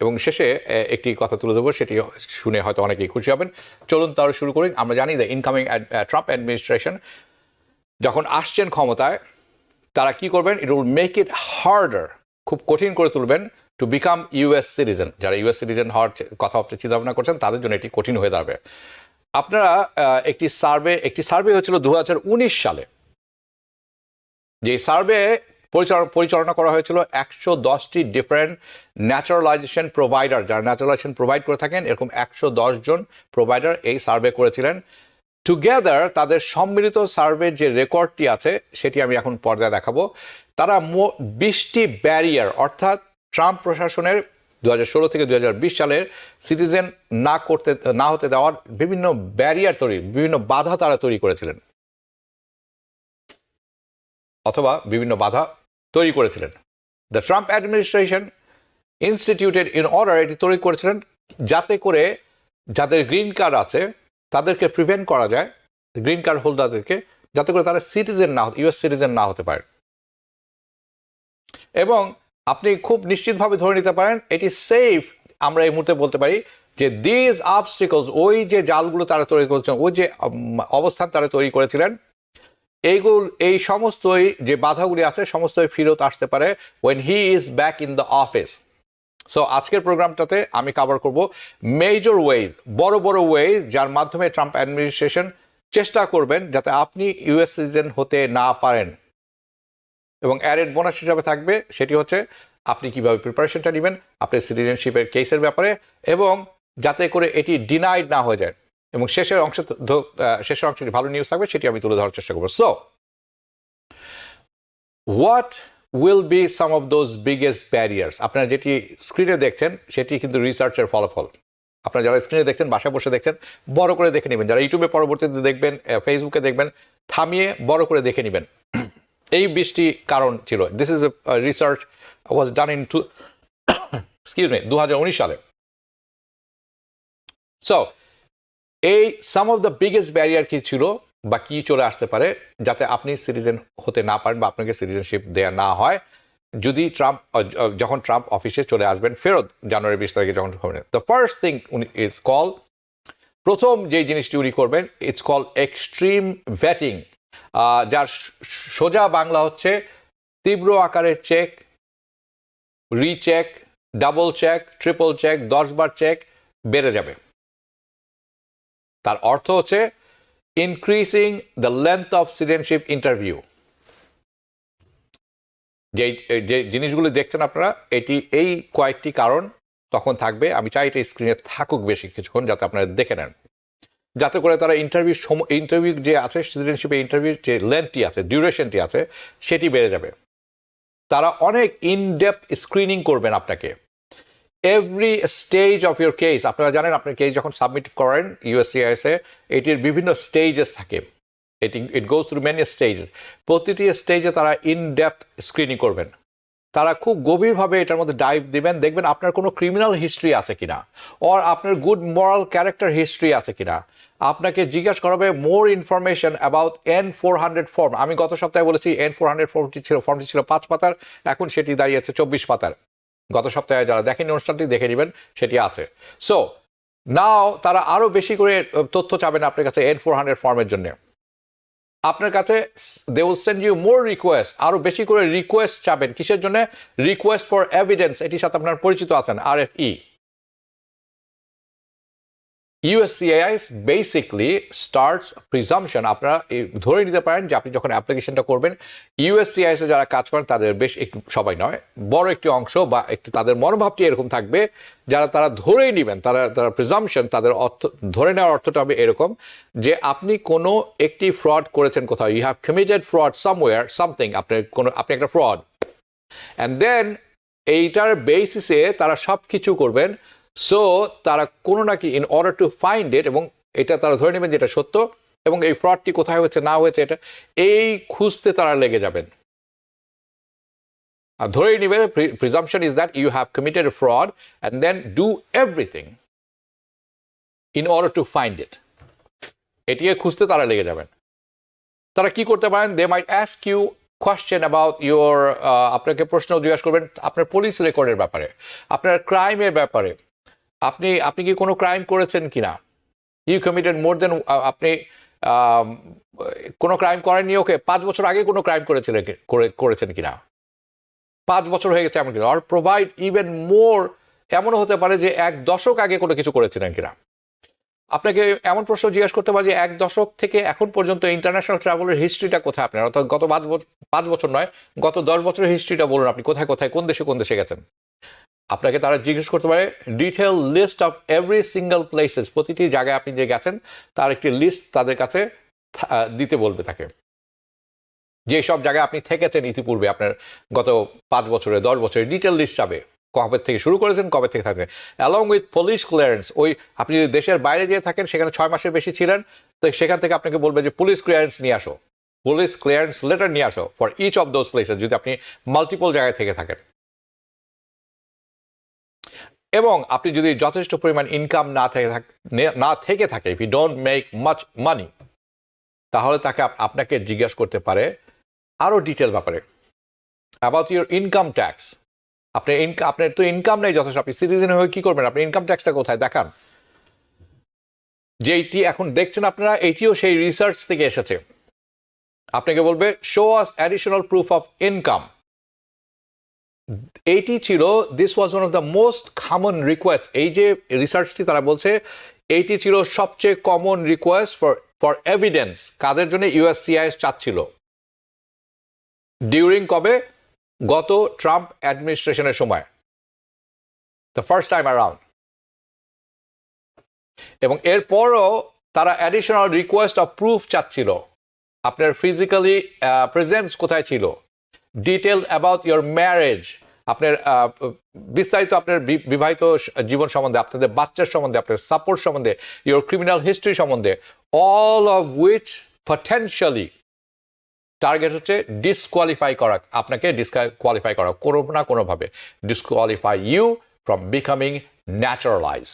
এবং শেষে একটি কথা তুলে ধরবো, সেটি শুনে হয়তো অনেকেই খুশি হবেন। চলুন তাহলে শুরু করি। আমরা জানি যে ইনকামিং ট্রাম্প অ্যাডমিনিস্ট্রেশন যখন আসছেন ক্ষমতায়, তারা কি করবেন, it will make it harder, খুব কঠিন করে তুলবেন টু বিকাম ইউএস সিটিজেন। যারা ইউএস সিটিজেন হওয়ার কথা চিন্তা ভাবনা করছেন তাদের জন্য এটি কঠিন হয়ে দাঁড়াবে। আপনারা একটি সার্ভে হয়েছিল 2019 সালে, যে সার্ভে পরিচালনা করা হয়েছিল 110টি ডিফারেন্ট ন্যাচারালাইজেশন প্রোভাইডার, যারা ন্যাচারালাইজেশন প্রোভাইড করে থাকেন, এরকম 110 জন প্রোভাইডার এই সার্ভে করেছিলেন। টুগেদার তাদের সম্মিলিত সার্ভের যে রেকর্ডটি আছে সেটি আমি এখন পর্দায় দেখাবো। তারা 20টি ব্যারিয়ার, অর্থাৎ ট্রাম্প প্রশাসনের 2016 থেকে 2020 সালের সিটিজেন না হতে দেওয়ার বিভিন্ন ব্যারিয়ার বিভিন্ন বাধা তারা তৈরি করেছিলেন, অথবা বিভিন্ন বাধা তৈরি করেছিলেন the Trump administration instituted in order, এটি তৈরি করেছিলেন যাতে করে যাদের গ্রিন কার্ড আছে তাদেরকে প্রিভেন্ট করা যায়, গ্রিন কার্ড হোল্ডারদেরকে, যাতে করে তারা সিটিজেন না, ইউএস সিটিজেন না হতে পারে। এবং আপনি খুব নিশ্চিতভাবে ধরে নিতে পারেন এটি সেফ। আমরা এই মুহূর্তে বলতে পারি যে দিস অবস্টিকলস, ওই যে জালগুলো তারা তৈরি করেছেন, ওই যে অবস্থান তারা তৈরি করেছিলেন, এই সমস্তই যে বাধাগুলি আছে সমস্তই ফেরত আসতে পারে when he is back in the office. So আজকের প্রোগ্রামটাতে আমি কভার করব মেজর ওয়েজ, বড় বড় ওয়েজ যার মাধ্যমে ট্রাম্প অ্যাডমিনিস্ট্রেশন চেষ্টা করবেন যাতে আপনি ইউএস সিটিজেন হতে না পারেন। এবং অ্যাডেড বোনাস হিসাবে থাকবে সেটি হচ্ছে আপনি কিভাবে প্রিপারেশনটা নেবেন আপনার সিটিজেনশিপের কেসের ব্যাপারে, এবং যাতে করে এটি ডিনাইড না হয়ে যায়। এবং শেষের অংশটি ভালো নিউজ থাকবে, সেটি আমি তুলে ধরার চেষ্টা করবো। So what will be some of those biggest barriers? আপনারা যেটি স্ক্রিনে দেখছেন সেটি কিন্তু রিসার্চের ফলাফল। আপনারা যারা স্ক্রিনে দেখছেন, বাসায় বসে দেখছেন, বড় করে দেখে নেবেন। যারা ইউটিউবে পরবর্তীতে দেখবেন, ফেসবুকে দেখবেন, থামিয়ে বড় করে দেখে নেবেন। এই 20টি কারণ ছিল। This is a research was done in 2019 সালে। সো এই সাম অফ দ্য বিগেস্ট ব্যারিয়ার কি ছিল বা কি চলে আসতে পারে যাতে আপনি সিটিজেন হতে না পারেন বা আপনাকে সিটিজেনশিপ দেয়া না হয় যখন ট্রাম্প অফিসে চলে আসবেন ফেরত জানুয়ারি 20 তারিখে যখন হবেন। The first thing is call, প্রথম যে জিনিসটি উনি করবেন, ইটস কল এক্সট্রিম ভেটিং, যার সোজা বাংলা হচ্ছে তীব্র আকারের check, recheck, double check, triple check, 10 বার চেক বেড়ে যাবে। তার অর্থ হচ্ছে increasing the length of citizenship interview. যে জিনিসগুলো দেখছেন আপনারা, এই কয়েকটি কারণ তখন থাকবে। আমি চাই এটা স্ক্রিনে থাকুক বেশি কিছুক্ষণ যাতে আপনারা দেখে নেন, যাতে করে তারা ইন্টারভিউ যে আছে সিটিজেনশিপের ইন্টারভিউ যে লেন্থটি আছে, ডিউরেশনটি আছে, সেটি বেড়ে যাবে। তারা অনেক ইনডেপথ স্ক্রিনিং করবেন আপনাকে। Every stage of your case, আপনারা জানেন আপনার কেস যখন সাবমিট করেন ইউএসসিআইএসে, এটির বিভিন্ন স্টেজেস থাকে। ইট গোজ থ্রু মেনি স্টেজেস। প্রতিটি স্টেজে তারা ইনডেপথ স্ক্রিনিং করবেন। তারা খুব গভীরভাবে এটার মধ্যে ডাইভ দিবেন, দেখবেন আপনার কোনো ক্রিমিনাল হিস্ট্রি আছে কিনা, অর আপনার গুড মরাল ক্যারেক্টার হিস্ট্রি আছে কিনা। আপনাকে জিজ্ঞাসা করাবে more information about N-400 form. আমি গত সপ্তাহে বলেছি N-400 ফর্মটি ছিল 5 পাতার, এখন সেটি দাঁড়িয়েছে 24 পাতার। গত সপ্তাহে যারা দেখেনি অনুষ্ঠানটি দেখে নেবেন, সেটি আছে। সো নাও তারা আরো বেশি করে তথ্য চাবেন আপনার কাছে N-400 ফর্মের জন্য। আপনার কাছে they will send you more request, আরো বেশি করে রিকোয়েস্ট চাবেন। কিসের জন্য? রিকোয়েস্ট ফর এভিডেন্স, এটির সাথে আপনার পরিচিত আছেন, RFE। USCIS basically starts presumption. আপনারা ধরে নিতে পারেন যে আপনি যখন অ্যাপ্লিকেশনটা করবেন, USCIS যারা কাজ করেন তাদের বেশ একটু, সবাই নয়, বড় একটি অংশ বা একটি তাদের মনোভাবটি এরকম থাকবে, তারা ধরেই নেবেন, তারা প্রিজাম্পশন, তাদের অর্থ ধরে নেওয়ার অর্থটা হবে এরকম যে আপনি কোনো একটি ফ্রড করেছেন কোথাও, you have committed fraud somewhere something, আপনি একটা ফ্রড, অ্যান্ড দেন এইটার বেসিসে তারা সব কিছু করবেন। সো তারা কোনো নাকি ইন অর্ডার টু ফাইন্ড ইট, এবং এটা তারা ধরে নেবেন যেটা সত্য, এবং এই ফ্রডটি কোথায় হয়েছে না হয়েছে এটা এই খুঁজতে তারা লেগে যাবেন। আর ধরেই নেবে presumption is that you have committed a fraud and then do everything in order to find it. এটিকে খুঁজতে তারা লেগে যাবেন। তারা কি করতে পারেন? They might ask you question about your, আপনাকে প্রশ্ন জিজ্ঞাসা করবেন আপনার পুলিশ রেকর্ডের ব্যাপারে, আপনার ক্রাইমের ব্যাপারে, আপনি কি কোনো ক্রাইম করেছেন কিনা, ইউ কমিটেড মোর দেন, আপনি কোনো ক্রাইম করেননি, ওকে 5 বছর আগে কোনো ক্রাইম করেছেন কিনা, 5 বছর হয়ে গেছে এমন কিনা, অর প্রোভাইড ইভেন মোর, এমনও হতে পারে যে 1 দশক আগে কোনো কিছু করেছিলেন কিনা। আপনাকে এমন প্রশ্ন জিজ্ঞাসা করতে পারে যে 1 দশক থেকে এখন পর্যন্ত ইন্টারন্যাশনাল ট্রাভেলের হিস্ট্রিটা কোথায় আপনার, অর্থাৎ গত 5 বছর নয়, গত 10 বছরের হিস্ট্রিটা বলুন, আপনি কোথায় কোথায় কোন দেশে গেছেন। আপনাকে তারা জিজ্ঞেস করতে পারে detail list of every single places, প্রতিটি জায়গায় আপনি যে গেছেন তার একটি লিস্ট তাদের কাছে দিতে বলবে তাকে, যে সব জায়গায় আপনি থেকেছেন ইতিপূর্বে আপনার গত 5 বছরে 10 বছরে ডিটেল লিস্ট চাবে, কবে থেকে শুরু করেছেন, কবে থেকে থাকছেন, অ্যালং উইথ পুলিশ ক্লিয়ারেন্স। ওই আপনি যদি দেশের বাইরে গিয়ে থাকেন, সেখানে 6 মাসের বেশি ছিলেন, তো সেখান থেকে আপনাকে বলবে যে পুলিশ ক্লিয়ারেন্স নিয়ে আসো, পুলিশ ক্লিয়ারেন্স লেটার নিয়ে আসো for each of those places, যদি আপনি মাল্টিপল জায়গায় থেকে থাকেন। এবং আপনি যদি যথেষ্ট পরিমাণ ইনকাম না থেকে থাকে, if you don't make much money, তাহলে তাকে আপনাকে জিজ্ঞাসা করতে পারে আরো ডিটেল ব্যাপারে, অ্যাবাউট ইউর ইনকাম ট্যাক্স। আপনার তো ইনকাম নেই যথেষ্ট, আপনি সিটিজেন হয়ে কি করবেন, আপনি ইনকাম ট্যাক্সটা কোথায় দেখান। যেইটি এখন দেখছেন আপনারা, এটিও সেই রিসার্চ থেকে এসেছে। আপনাকে বলবে show us additional proof of income. এইটি ছিল, this was one of the most common request. এই যে রিসার্চটি তারা বলছে, এইটি ছিল সবচেয়ে কমন রিকোয়েস্ট ফর এভিডেন্স। কাদের জন্য? ইউএসসিআইএস চাচ্ছিল ডিউরিং কবে? গত ট্রাম্প অ্যাডমিনিস্ট্রেশনের সময়, দ্য ফার্স্ট টাইম অ্যারাউন্ড। এবং এরপরও তারা অ্যাডিশনাল রিকোয়েস্ট অফ প্রুফ চাচ্ছিল। আপনার ফিজিক্যালি প্রেজেন্স কোথায় ছিল, ডিটেল অ্যাবাউট ইয়োর ম্যারেজ, আপনার বিস্তারিত আপনার বিবাহিত জীবন সম্বন্ধে, আপনাদের বাচ্চার সম্বন্ধে, আপনার সাপোর্ট সম্বন্ধে, ইয়োর ক্রিমিনাল হিস্ট্রি সম্বন্ধে, all of which potentially target হচ্ছে ডিসকোয়ালিফাই করা, আপনাকে ডিসকোয়ালিফাই করা কোনো না কোনোভাবে, disqualify you from becoming naturalize.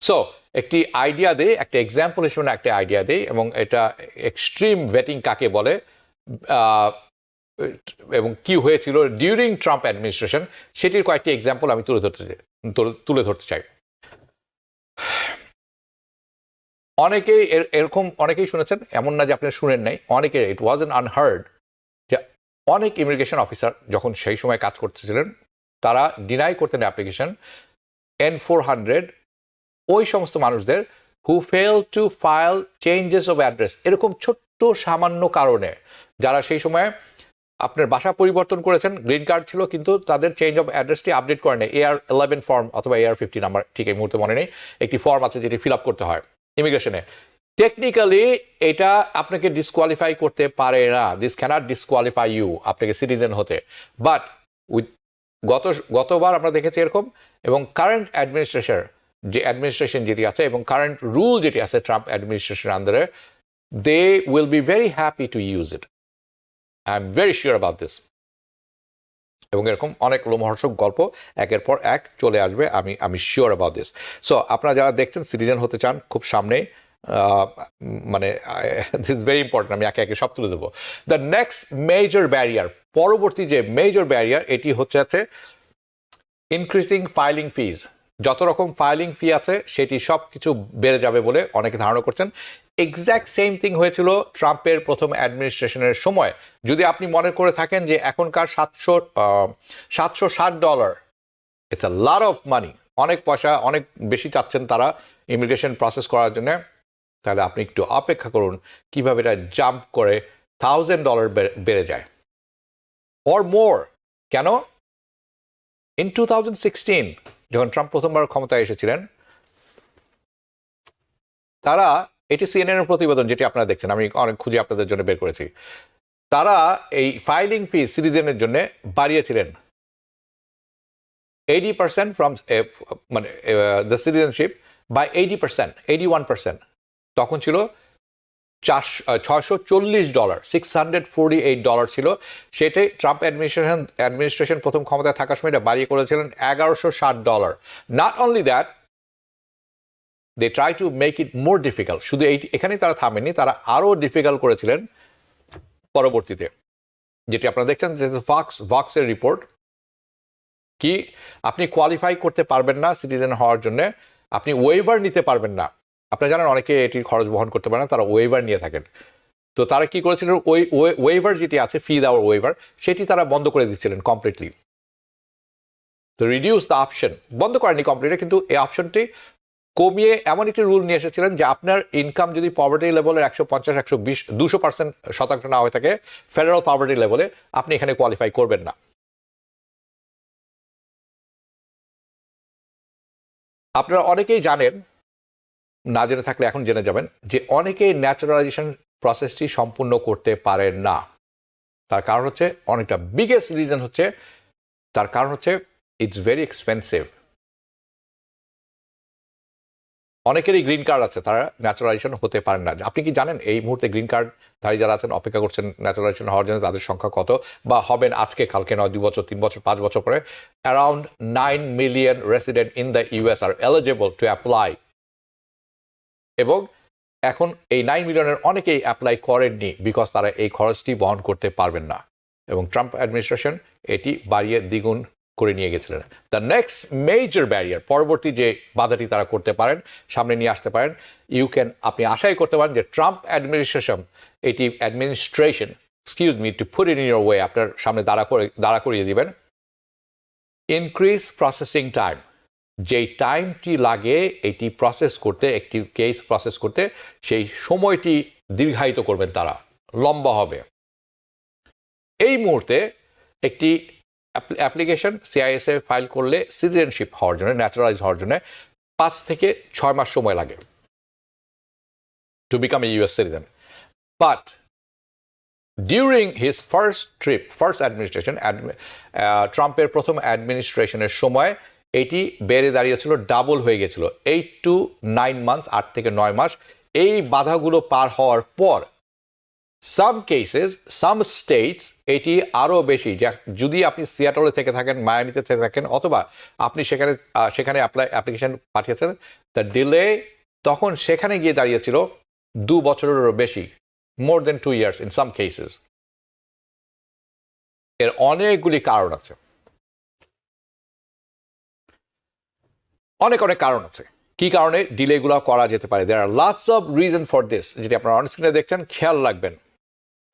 So একটি আইডিয়া দেই, একটা এক্সাম্পল হিসেবে একটা আইডিয়া দেই, এবং এটা এক্সট্রিম ভেটিং কাকে বলে এবং কি হয়েছিল ডিউরিং ট্রাম্প অ্যাডমিনিস্ট্রেশন, সেটির কয়েকটি এক্সাম্পল আমি তুলে ধরতে চাই। অনেকেই অনেকেই শুনেছেন, এমন না যে আপনি শুনেন নাই, অনেকে, ইট ওয়াজ অ্যান আনহার্ড, যে অনেক ইমিগ্রেশন অফিসার যখন সেই সময় কাজ করতেছিলেন, তারা ডিনাই করতেন অ্যাপ্লিকেশন N-400 ওই সমস্ত মানুষদের who fail to file changes of address, এরকম ছোট্ট সামান্য কারণে, যারা সেই সময় আপনার বাসা পরিবর্তন করেছেন, গ্রিন কার্ড ছিল, কিন্তু তাদের চেঞ্জ অফ অ্যাড্রেসটি আপডেট করে নেই, AR-11 ফর্ম অথবা AR-50 নাম্বার, ঠিক এই মুহূর্তে মনে নেই, একটি ফর্ম আছে যেটি ফিল আপ করতে হয় ইমিগ্রেশনে। টেকনিক্যালি এটা আপনাকে ডিসকোয়ালিফাই করতে পারে না, দিস ক্যানট ডিসকোয়ালিফাই ইউ আপনাকে সিটিজেন হতে। বাট গতবার আমরা দেখেছি এরকম, এবং কারেন্ট অ্যাডমিনিস্ট্রেশন যেটি আছে এবং কারেন্ট রুল যেটি আছে ট্রাম্প অ্যাডমিনিস্ট্রেশন আন্ডারে, they will be very happy to use it, I am very sure about this. এবং এরকম অনেক লোমহর্ষক গল্প একের পর এক চলে আসবে, আমি শিওর অ্যাবাউট দিস। সো আপনারা যারা দেখছেন সিটিজেন হতে চান, খুব সামনে, মানে দিস ইজ ভেরি ইম্পর্টেন্ট, আমি একে একে সব তুলে দেবো। দ্য নেক্সট মেজর ব্যারিয়ার, পরবর্তী যে মেজর ব্যারিয়ার, এটি হচ্ছে ইনক্রিজিং ফাইলিং ফিজ। যত রকম ফাইলিং ফি আছে সেটি সব কিছু বেড়ে যাবে বলে অনেকে ধারণা করছেন। এক্স্যাক্ট সেম থিং হয়েছিল ট্রাম্পের প্রথম অ্যাডমিনিস্ট্রেশনের সময়। যদি আপনি মনে করে থাকেন যে এখনকার $760, it's a lot of money, অনেক পয়সা, অনেক বেশি চাচ্ছেন তারা ইমিগ্রেশন প্রসেস করার জন্য, তাহলে আপনি একটু অপেক্ষা করুন কিভাবে এটা জাম্প করে $1,000 বেড়ে যায় অর মোর। কেন? ইন 2016 যখন ট্রাম্প প্রথমবার ক্ষমতায় এসেছিলেন, তারা, এটি CNN এর প্রতিবেদন যেটি আপনারা দেখছেন, আমি অনেক খুঁজে আপনাদের জন্য বের করেছি, তারা এই ফাইলিং ফি সিটিজেনের জন্য বাড়িয়েছিলেন 80% ফ্রম মানে দ্য সিটিজেনশিপ বাই 80%, 81%। তখন ছিল $640, $648 ছিল। সেটাই ট্রাম্প অ্যাডমিনিস্ট্রেশন প্রথম ক্ষমতায় থাকার সময় এটা বাড়িয়ে করেছিলেন $1,160। Not only that, they try to make it more difficult. শুধু এখানেই তারা থামেনি, তারা আরও ডিফিকাল্ট করেছিলেন পরবর্তীতে, যেটি আপনারা দেখছেন যে ভক্সের রিপোর্ট, কি আপনি কোয়ালিফাই করতে পারবেন না সিটিজেন হওয়ার জন্য, আপনি ওয়েভার নিতে পারবেন না। আপনারা জানেন অনেকে এটির খরচ বহন করতে পারে না, তারা ওয়েভার নিয়ে থাকেন। তো তারা কি করেছিলেন, ওই ওয়েভার যেটি আছে, ফি দেওয়ার ওয়েভার, সেটি তারা বন্ধ করে দিচ্ছিলেন কমপ্লিটলি। তো রিডিউস দ্য অপশন, বন্ধ করেনি কমপ্লিটলি, কিন্তু এই অপশনটি কমিয়ে এমন একটি রুল নিয়ে এসেছিলেন যে আপনার ইনকাম যদি পভার্টি লেভেলের 150, 120, 200% না হয়ে থাকে ফেডারেল পভার্টি লেভেলে, আপনি এখানে কোয়ালিফাই করবেন না। আপনারা অনেকেই জানেন, না জেনে থাকলে এখন জেনে যাবেন, যে অনেকেই ন্যাচারালাইজেশন প্রসেসটি সম্পূর্ণ করতে পারেন না। তার কারণ হচ্ছে, অনেকটা বিগেস্ট রিজন হচ্ছে, তার কারণ হচ্ছে ইটস ভেরি এক্সপেন্সিভ। অনেকেরই গ্রিন কার্ড আছে, তারা ন্যাচারালাইজেশন হতে পারেন না। আপনি কি জানেন এই মুহূর্তে গ্রিন কার্ডধারী যারা আছেন অপেক্ষা করছেন ন্যাচারালাইজেশন হওয়ার জন্য, তাদের সংখ্যা কত, বা হবেন আজকে কালকে নয়, 2 বছর 3 বছর 5 বছর পরে? Around 9 million resident in the US are eligible to apply. এবং এখন এই 9 মিলিয়নের অনেকেই অ্যাপ্লাই করেননি বিকজ তারা এই খরচটি বহন করতে পারবেন না, এবং ট্রাম্প অ্যাডমিনিস্ট্রেশন এটি বাড়িয়ে দ্বিগুণ করে নিয়ে গেছিলেন। দ্য নেক্সট মেজর ব্যারিয়ার, পরবর্তী যে বাধাটি তারা করতে পারেন, সামনে নিয়ে আসতে পারেন, আপনি আশাই করতে পারেন যে Trump administration to put it in your way, আপনার সামনে দাঁড়া করিয়ে দিবেন ইনক্রিজ প্রসেসিং টাইম। যেই টাইমটি লাগে এটি প্রসেস করতে, একটি কেস প্রসেস করতে, সেই সময়টি দীর্ঘায়িত করবেন তারা, লম্বা হবে। এই মুহূর্তে একটি অ্যাপ্লিকেশন সিআইএসএ ফাইল করলে সিটিজেনশিপ হওয়ার জন্য, ন্যাচারালাইজ হওয়ার জন্য 5 থেকে 6 মাস সময় লাগে to become a US citizen. But during his first administration, ট্রাম্পের প্রথম অ্যাডমিনিস্ট্রেশনের সময় এটি বেড়ে দাঁড়িয়েছিল, ডাবল হয়ে গেছিল, 8 to 9 মান্থস, 8 থেকে 9 মাস। এই বাধাগুলো পার হওয়ার পর সাম কেসেস, সাম স্টেটস এটি আরও বেশি, যদি আপনি সিয়াটলে থেকে থাকেন, মায়ামিতে থেকে থাকেন, অথবা আপনি সেখানে অ্যাপ্লিকেশন পাঠিয়েছেন, দ্য ডিলে তখন সেখানে গিয়ে দাঁড়িয়েছিল 2 বছরেরও বেশি, মোর দেন 2 years ইন সাম কেসেস। এর অনেকগুলি কারণ আছে, অনেক কারণ আছে কি কারণে ডিলেগুলো করা যেতে পারে। There are lots of reason for this, যেটি আপনারা অন স্ক্রিনে দেখছেন, খেয়াল রাখবেন।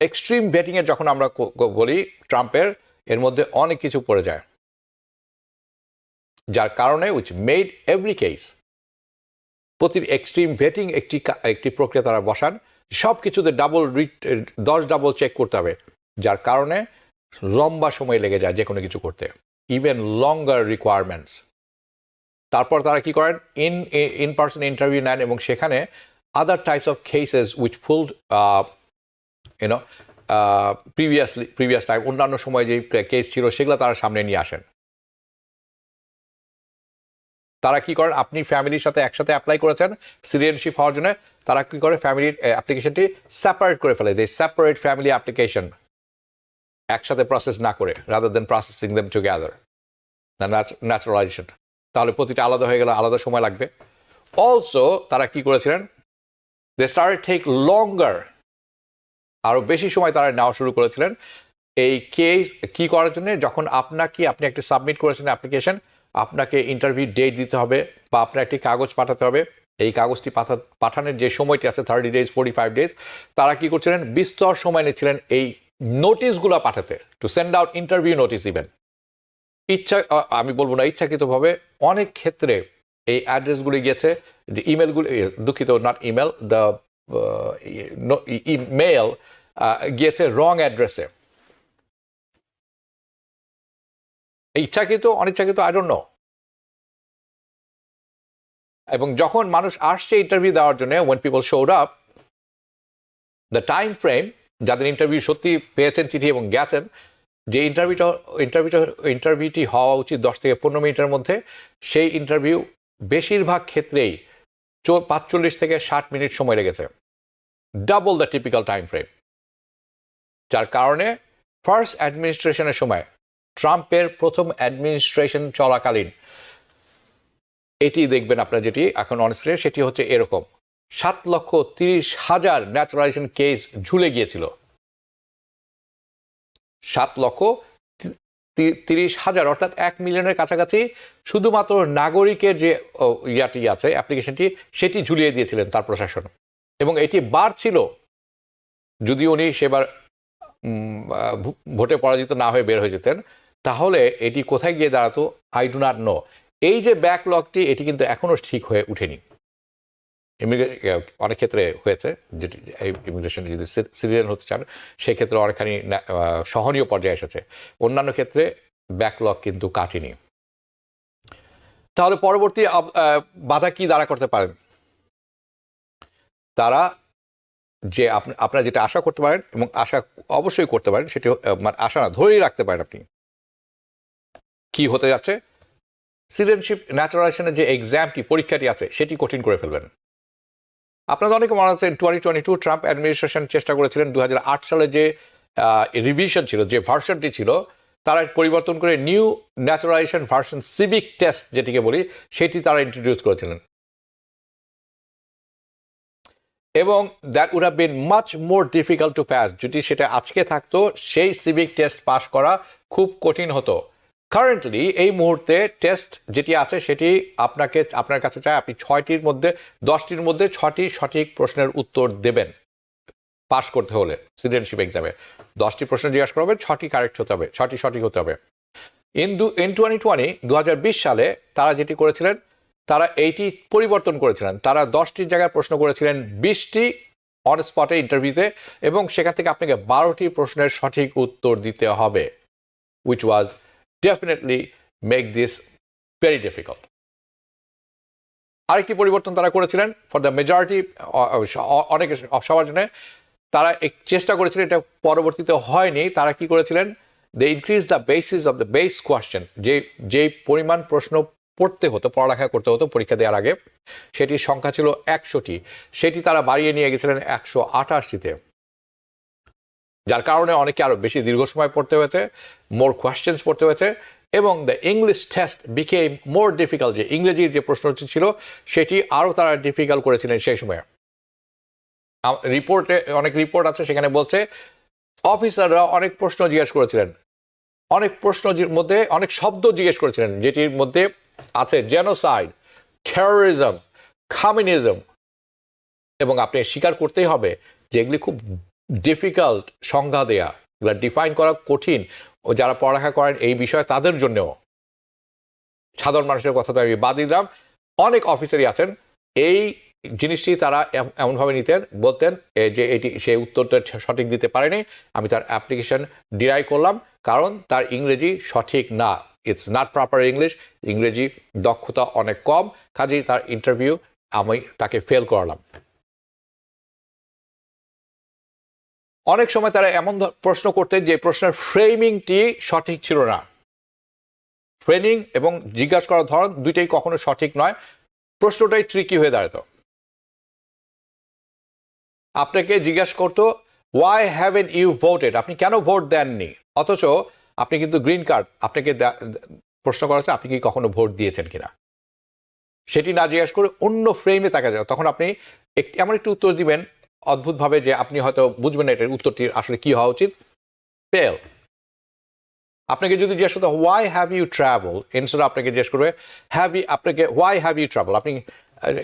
এক্সট্রিম ভেটিংয়ের যখন আমরা বলি ট্রাম্পের, এর মধ্যে অনেক কিছু পড়ে যায়, যার কারণে উইচ মেড এভরি কেস, প্রতি এক্সট্রিম ভেটিং একটি প্রক্রিয়া তারা বসান, সব কিছুতে 10 ডাবল চেক করতে হবে, যার কারণে লম্বা সময় লেগে যায় যে কোনো কিছু করতে, ইভেন লঙ্গার রিকোয়ারমেন্টস। তারপর তারা কি করেন, ইন পার্সন ইন্টারভিউ নেন, এবং সেখানে other types of cases which fooled previous time, অন্যান্য সময় যে কেস ছিল সেগুলো তারা সামনে নিয়ে আসেন। তারা কি করেন, আপনি ফ্যামিলির সাথে একসাথে অ্যাপ্লাই করেছেন সিটিজেনশিপ হওয়ার জন্য, তারা কি করে, ফ্যামিলির অ্যাপ্লিকেশনটি সেপারেট করে ফেলে, দে সেপারেট ফ্যামিলি অ্যাপ্লিকেশন, একসাথে প্রসেস না করে, rather than processing them together, naturalisation. তাহলে প্রতিটা আলাদা হয়ে গেলে আলাদা সময় লাগবে। অলসো তারা কি করেছিলেন, দে স্টার্টেড টেক লঙ্গার, আরও বেশি সময় তারা নেওয়া শুরু করেছিলেন এই কেস কি করার জন্য, যখন আপনি একটি সাবমিট করেছেন অ্যাপ্লিকেশন, আপনাকে ইন্টারভিউ ডেট দিতে হবে, বা আপনার একটি কাগজ পাঠাতে হবে। এই কাগজটি পাঠানোর যে সময়টি আছে 30 days 45 days, তারা কি করছিলেন, বিস্তর সময় নিচ্ছিলেন এই নোটিশগুলো পাঠাতে, to send out interview notice. Even আমি বলবো না ইচ্ছাকৃতভাবে, অনেক ক্ষেত্রে এই অ্যাড্রেসগুলি গিয়েছে, যে ইমেলগুলি, দুঃখিত, নট ইমেল, দ্য মেল গিয়েছে রং অ্যাড্রেসে, ইচ্ছাকৃত অনিচ্ছাকৃত, আই ডোন্ট নো। এবং যখন মানুষ আসছে ইন্টারভিউ দেওয়ার জন্য, when people showed up, the time frame, যাদের ইন্টারভিউ সত্যি পেয়েছেন চিঠি এবং গেছেন, যে ইন্টারভিউটি হওয়া উচিত 10 থেকে 15 মিনিটের মধ্যে, সেই ইন্টারভিউ বেশিরভাগ ক্ষেত্রেই 45 থেকে 60 মিনিট সময় লেগেছে, double the typical time frame. যার কারণে ফার্স্ট অ্যাডমিনিস্ট্রেশনের সময়, ট্রাম্পের প্রথম অ্যাডমিনিস্ট্রেশন চলাকালীন, এটি দেখবেন আপনারা যেটি এখন অন স্ক্রিনে, সেটি হচ্ছে এরকম, 7,30,000 ন্যাচারালাইজেশন কেস ঝুলে গিয়েছিল। 7,30,000, অর্থাৎ 1 মিলিয়নের কাছাকাছি শুধুমাত্র নাগরিকের যে ইয়াটি আছে, অ্যাপ্লিকেশনটি, সেটি ঝুলিয়ে দিয়েছিলেন তার প্রশাসন। এবং এটি বাড়ছিল, যদি উনি সেবার ভোটে পরাজিত না হয়ে বের হয়ে যেতেন, তাহলে এটি কোথায় গিয়ে দাঁড়াতো, আই ডু নট নো। এই যে ব্যাকলগটি, এটি কিন্তু এখনও ঠিক হয়ে উঠেনি। অনেক ক্ষেত্রে হয়েছে, যেটি ইমিগ্রেশন যদি সিটিজেন হতে চান, সেক্ষেত্রে অনেকখানি সহনীয় পর্যায়ে এসেছে, অন্যান্য ক্ষেত্রে ব্যাকলগ কিন্তু কাটেনি। তাহলে পরবর্তী বাধা কি দাঁড়া করতে পারেন তারা, যে আপনারা যেটা আশা করতে পারেন, এবং আশা অবশ্যই করতে পারেন, সেটি মানে আশা না, ধরেই রাখতে পারেন আপনি, কি হতে যাচ্ছে, সিটিজেনশিপ ন্যাচারালাইজেশনের যে এক্সামটি পরীক্ষাটি আছে সেটি কঠিন করে ফেলবেন। আপনাদের অনেকে মনে আছে 2022 ট্রাম্প অ্যাডমিনিস্ট্রেশন চেষ্টা করেছিলেন 2008 সালে যে রিভিশন ছিল, যে ভার্সনটি ছিল, তারা পরিবর্তন করে new naturalization version civic test যেটিকে বলি সেটি তারা ইন্ট্রোডিউস করেছিলেন, এবং that would have been much more difficult to pass. যদি সেটা আজকে থাকতো সেই সিভিক টেস্ট পাস করা খুব কঠিন হতো। কারেন্টলি এই মুহূর্তে টেস্ট যেটি আছে সেটি আপনার কাছে চায় আপনি 10টির মধ্যে 6টি সঠিক প্রশ্নের উত্তর দেবেন পাস করতে হলে। সিটিজেনশিপ এক্সামে 10টি প্রশ্ন জিজ্ঞাসা করা হবে, 6টি কারেক্ট হতে হবে, 6টি সঠিক হতে হবে। ইন 2020 সালে তারা যেটি করেছিলেন, তারা এইটি পরিবর্তন করেছিলেন। তারা 10টির জায়গায় প্রশ্ন করেছিলেন 20টি অন স্পটে ইন্টারভিউতে, এবং সেখান থেকে আপনাকে 12টি প্রশ্নের সঠিক উত্তর দিতে হবে, which was definitely make this very difficult. আরেকটি পরিবর্তন তারা করেছিলেন ফর দ্য মেজরিটি, অনেকে সবার জন্য তারা চেষ্টা করেছিলেন, এটা পরবর্তীতে হয়নি। তারা কি করেছিলেন, they increase the basis of the base question, যে পরিমাণ প্রশ্ন পড়ালেখা করতে হতো পরীক্ষা দেওয়ার আগে, সেটির সংখ্যা ছিল 100টি, সেটি তারা বাড়িয়ে নিয়ে গেছিলেন 128টিতে, যার কারণে অনেকে আরো বেশি দীর্ঘ সময় পড়তে হয়েছে, মোর কোয়েশ্চেন্স পড়তে হয়েছে, এবং the English test became more difficult. যে ইংরেজির যে প্রশ্নটি ছিল সেটি আরও তারা ডিফিকাল্ট করেছিলেন সেই সময়ে। অনেক রিপোর্ট আছে সেখানে বলছে অফিসাররা অনেক প্রশ্ন জিজ্ঞেস করেছিলেন, অনেক প্রশ্নের মধ্যে অনেক শব্দ জিজ্ঞেস করেছিলেন, যেটির মধ্যে আছে জেনোসাইড, টেরোরিজম, কমিউনিজম, এবং আপনি স্বীকার করতেই হবে যে এগুলি খুব ডিফিকাল্ট সংজ্ঞা দেয়া, এগুলো ডিফাইন করা কঠিন, ও যারা পড়ালেখা করেন এই বিষয়ে তাদের জন্যও। সাধারণ মানুষের কথা তো আমি বাদ দিলাম, অনেক অফিসারই আছেন এই জিনিসটি তারা এমনভাবে বলতেন যে এটি সেই উত্তরটা সঠিক দিতে পারেনি, আমি তার অ্যাপ্লিকেশন ডিনাই করলাম কারণ তার ইংরেজি সঠিক না, ইটস নট প্রপার ইংলিশ, ইংরেজি দক্ষতা অনেক কম, কাজেই তার ইন্টারভিউ আমি তাকে ফেল করালাম। অনেক সময় তারা এমন প্রশ্ন করতেন যে প্রশ্নের ফ্রেমিংটি সঠিক ছিল না। ফ্রেমিং এবং জিজ্ঞাসা করার ধরন দুইটাই কখনো সঠিক নয়, প্রশ্নটাই ট্রিকি হয়ে দাঁড়াতো। আপনাকে জিজ্ঞাসা করতো ওয়াই হ্যাভেন্ট ইউ ভোটেড, আপনি কেন ভোট দেননি, অথচ আপনি কিন্তু গ্রিন কার্ড, আপনাকে প্রশ্ন করা হচ্ছে আপনি কি কখনো ভোট দিয়েছেন কিনা, সেটি না জিজ্ঞাসা করে অন্য ফ্রেমে তাকা যায়, তখন আপনি এমন একটু উত্তর দিবেন অদ্ভুতভাবে যে আপনি হয়তো বুঝবেন না এটার উত্তরটি আসলে কি হওয়া উচিত, ফেল। আপনাকে যদি জিজ্ঞেস করতে why have you travel, instead আপনাকে জিজ্ঞেস করবে আপনাকে ওয়াই হ্যাভ ইউ ট্রাভেল, আপনি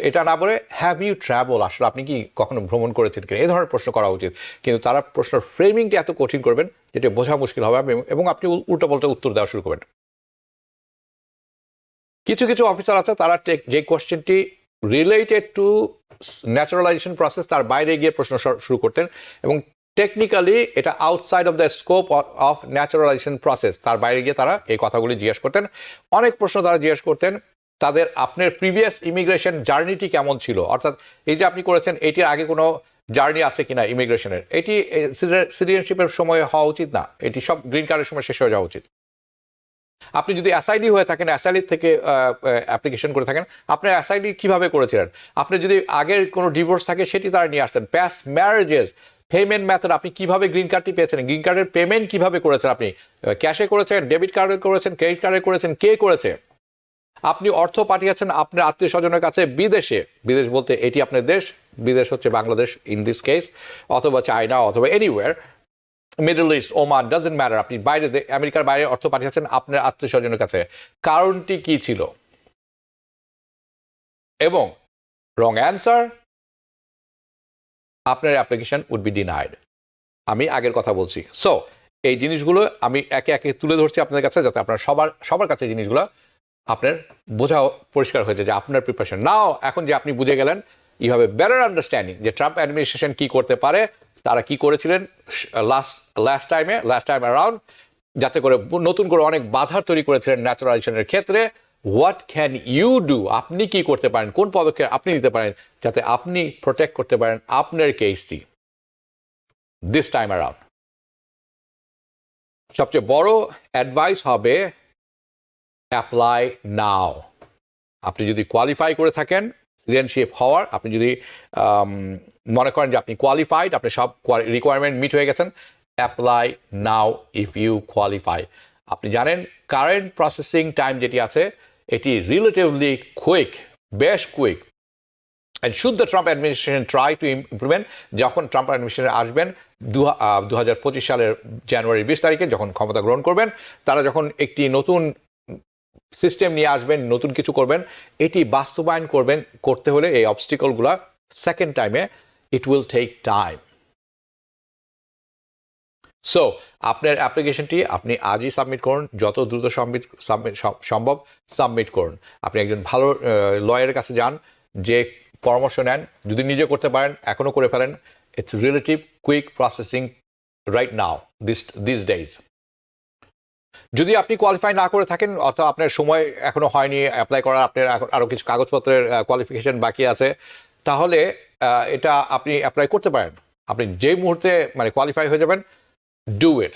এটা না বলে হ্যাভ ইউ ট্রাভেল, আসলে আপনি কি কখনো ভ্রমণ করেছেন কিনা, এই ধরনের প্রশ্ন করা উচিত। কিন্তু তারা প্রশ্নের ফ্রেমিংটি এত কঠিন করবেন যেটা বোঝা মুশকিল হবে, এবং আপনি উল্টোপাল্টা উত্তর দেওয়া শুরু করবেন। কিছু কিছু অফিসার আছে তারা যে কোয়েশ্চেনটি রিলেটেড টু ন্যাচারালাইজেশন প্রসেস তার বাইরে গিয়ে প্রশ্ন শুরু করতেন, এবং টেকনিক্যালি এটা outside of the scope of naturalisation process, তার বাইরে গিয়ে তারা এই কথাগুলি জিজ্ঞেস করতেন। অনেক প্রশ্ন তারা জিজ্ঞেস করতেন তাদের আপনার প্রিভিয়াস ইমিগ্রেশন জার্নিটি কেমন ছিল, অর্থাৎ এই যে আপনি করেছেন এটির আগে কোনো জার্নি আছে কিনা ইমিগ্রেশনের, এটি সিটিজেনশিপের সময় হওয়া উচিত না, এটি সব গ্রিন কার্ডের সময় শেষ হয়ে যাওয়া উচিত। আপনি যদি অ্যাসাইলি হয়ে থাকেন, অ্যাসাইলি থেকে অ্যাপ্লিকেশন করে থাকেন, আপনার অ্যাসাইলি কিভাবে করেছিলেন, আপনি যদি আগের কোনো ডিভোর্স থাকে সেটি তারা নিয়ে আসতেন, প্যাস্ট ম্যারেজেস, পেমেন্ট মেথড, আপনি কিভাবে গ্রিন কার্ডটি পেয়েছেন, গ্রিন কার্ডের পেমেন্ট কিভাবে করেছেন, আপনি ক্যাশে করেছেন, ডেবিট কার্ডে করেছেন, ক্রেডিট কার্ডে করেছেন, কে করেছে, আপনি অর্থ পাঠিয়েছেন আপনার আত্মীয় স্বজনের কাছে বিদেশে, বিদেশ বলতে এটি আপনার দেশ, বিদেশ হচ্ছে বাংলাদেশ ইন দিস কেস, অথবা চায়না, অথবা anywhere, middle east, Oman, doesn't matter, আপনি বাইরে আমেরিকার বাইরে অর্থ পাঠিয়েছেন আপনার আত্মীয় স্বজনের কাছে, কারণটি কি ছিল, এবং রং অ্যান্সার, আপনার অ্যাপ্লিকেশন উড বি ডিনাইড। আমি আগের কথা বলছি। সো এই জিনিসগুলো আমি একে একে তুলে ধরছি আপনাদের কাছে, যাতে আপনার সবার কাছে জিনিসগুলো আপনার বোঝা পরিষ্কার হয়েছে যে আপনার প্রিপারেশন নাও, এখন যে আপনি বুঝে গেলেন you have a better understanding যে ট্রাম্প অ্যাডমিনিস্ট্রেশন কি করতে পারে, তারা কি করেছিলেন লাস্ট টাইম অ্যারাউন্ড, যাতে করে নতুন করে অনেক বাধা তৈরি করেছিলেন ন্যাচারালাইজেশনের ক্ষেত্রে। হোয়াট ক্যান ইউ ডু, আপনি কি করতে পারেন, কোন পদক্ষেপ আপনি নিতে পারেন যাতে আপনি প্রোটেক্ট করতে পারেন আপনার কেসটি দিস টাইম অ্যারাউন্ড। সবচেয়ে বড় অ্যাডভাইস হবে অ্যাপ্লাই নাও। আপনি যদি কোয়ালিফাই করে থাকেন সিটিজেনশিপ হওয়ার, আপনি যদি মনে করেন যে আপনি কোয়ালিফাইড, আপনি সব রিকোয়ারমেন্ট মিট হয়ে গেছেন, apply now if you qualify. আপনি জানেন কারেন্ট প্রসেসিং টাইম যেটি আছে এটি রিলেটিভলি কুইক, বেশ quick. And should the Trump administration try to implement, যখন ট্রাম্প অ্যাডমিনিস্ট্রেশন আসবেন 2025 সালের জানুয়ারি 20 তারিখে যখন ক্ষমতা গ্রহণ করবেন, তারা যখন একটি নতুন সিস্টেম নিয়ে আসবেন, নতুন কিছু করবেন, এটি বাস্তবায়ন করতে হলে এই অবস্টিকলগুলো সেকেন্ড টাইমে it will take time. So আপনার অ্যাপ্লিকেশনটি আপনি আজই সাবমিট করুন, যত দ্রুত সম্ভব সাবমিট করুন। আপনি একজন ভালো লয়ারের কাছে যান, যে পরামর্শ নেন, যদি নিজে করতে পারেন এখনও করে ফেলেন। It's relative quick processing right now this days. যদি আপনি কোয়ালিফাই না করে থাকেন অথবা আপনার সময় এখনো হয়নি অ্যাপ্লাই করার, আপনার আরও কিছু কাগজপত্রের কোয়ালিফিকেশন বাকি আছে, তাহলে এটা আপনি অ্যাপ্লাই করতে পারেন। আপনি যে মুহূর্তে মানে কোয়ালিফাই হয়ে যাবেন, do it,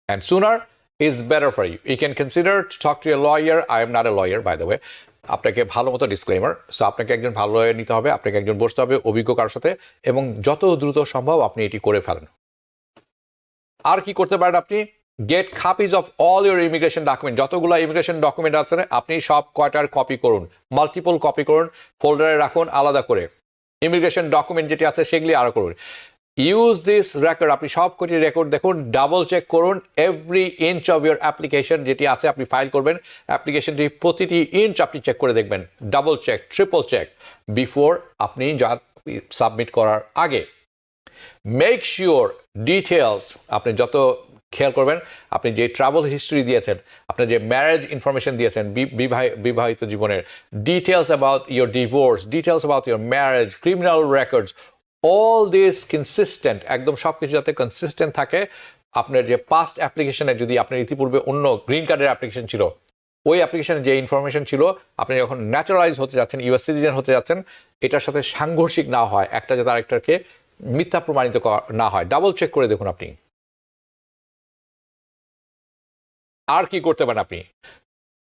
and sooner is better for you. You can consider to talk to a lawyer. I am not a lawyer by the way. আপনাকে ভালো মতো ডিসক্লেমার, সো আপনাকে একজন ভালো লয়ার নিতে হবে, আপনাকে একজন বসতে হবে অভিজ্ঞ কারোর সাথে, এবং যত দ্রুত সম্ভব আপনি এটি করে ফেলেন। আর কি করতে পারেন আপনি? Get copies of all your immigration document. যতগুলো ইমিগ্রেশন ডকুমেন্ট আছে আপনি সব কয়টার কপি করুন, মাল্টিপল কপি করুন, ফোল্ডারে রাখুন আলাদা করে। ইমিগ্রেশন ডকুমেন্ট যেটি আছে সেগুলি আরও করুন। ইউজ দিস রেকর্ড, আপনি সব কটি রেকর্ড দেখুন, ডাবল চেক করুন every inch of your application যেটি আছে আপনি ফাইল করবেন, অ্যাপ্লিকেশনটি প্রতিটি ইঞ্চ আপনি চেক করে দেখবেন, double check, triple check before আপনি যা সাবমিট করার আগে। মেক শিওর ডিটেলস, আপনি যত খেয়াল করবেন, আপনি যে ট্রাভেল হিস্ট্রি দিয়েছেন, আপনার যে ম্যারেজ ইনফরমেশন দিয়েছেন, বিবাহিত জীবনের details about your divorce, details about your marriage, criminal records, all this consistent, একদম সব কিছু যাতে কনসিস্টেন্ট থাকে। আপনার যে পাস্ট অ্যাপ্লিকেশনে যদি আপনার ইতিপূর্বে অন্য গ্রিন কার্ডের অ্যাপ্লিকেশন ছিল, ওই অ্যাপ্লিকেশনে যে ইনফরমেশন ছিল, আপনি যখন ন্যাচারালাইজ হতে যাচ্ছেন, ইউএস সিটিজেন হতে যাচ্ছেন, এটার সাথে সাংঘর্ষিক না হয়, একটা যাতে আরেকটাকে মিথ্যা প্রমাণিত না হয়, ডাবল চেক করে দেখুন আপনি। আর কি করতে পারেন আপনি?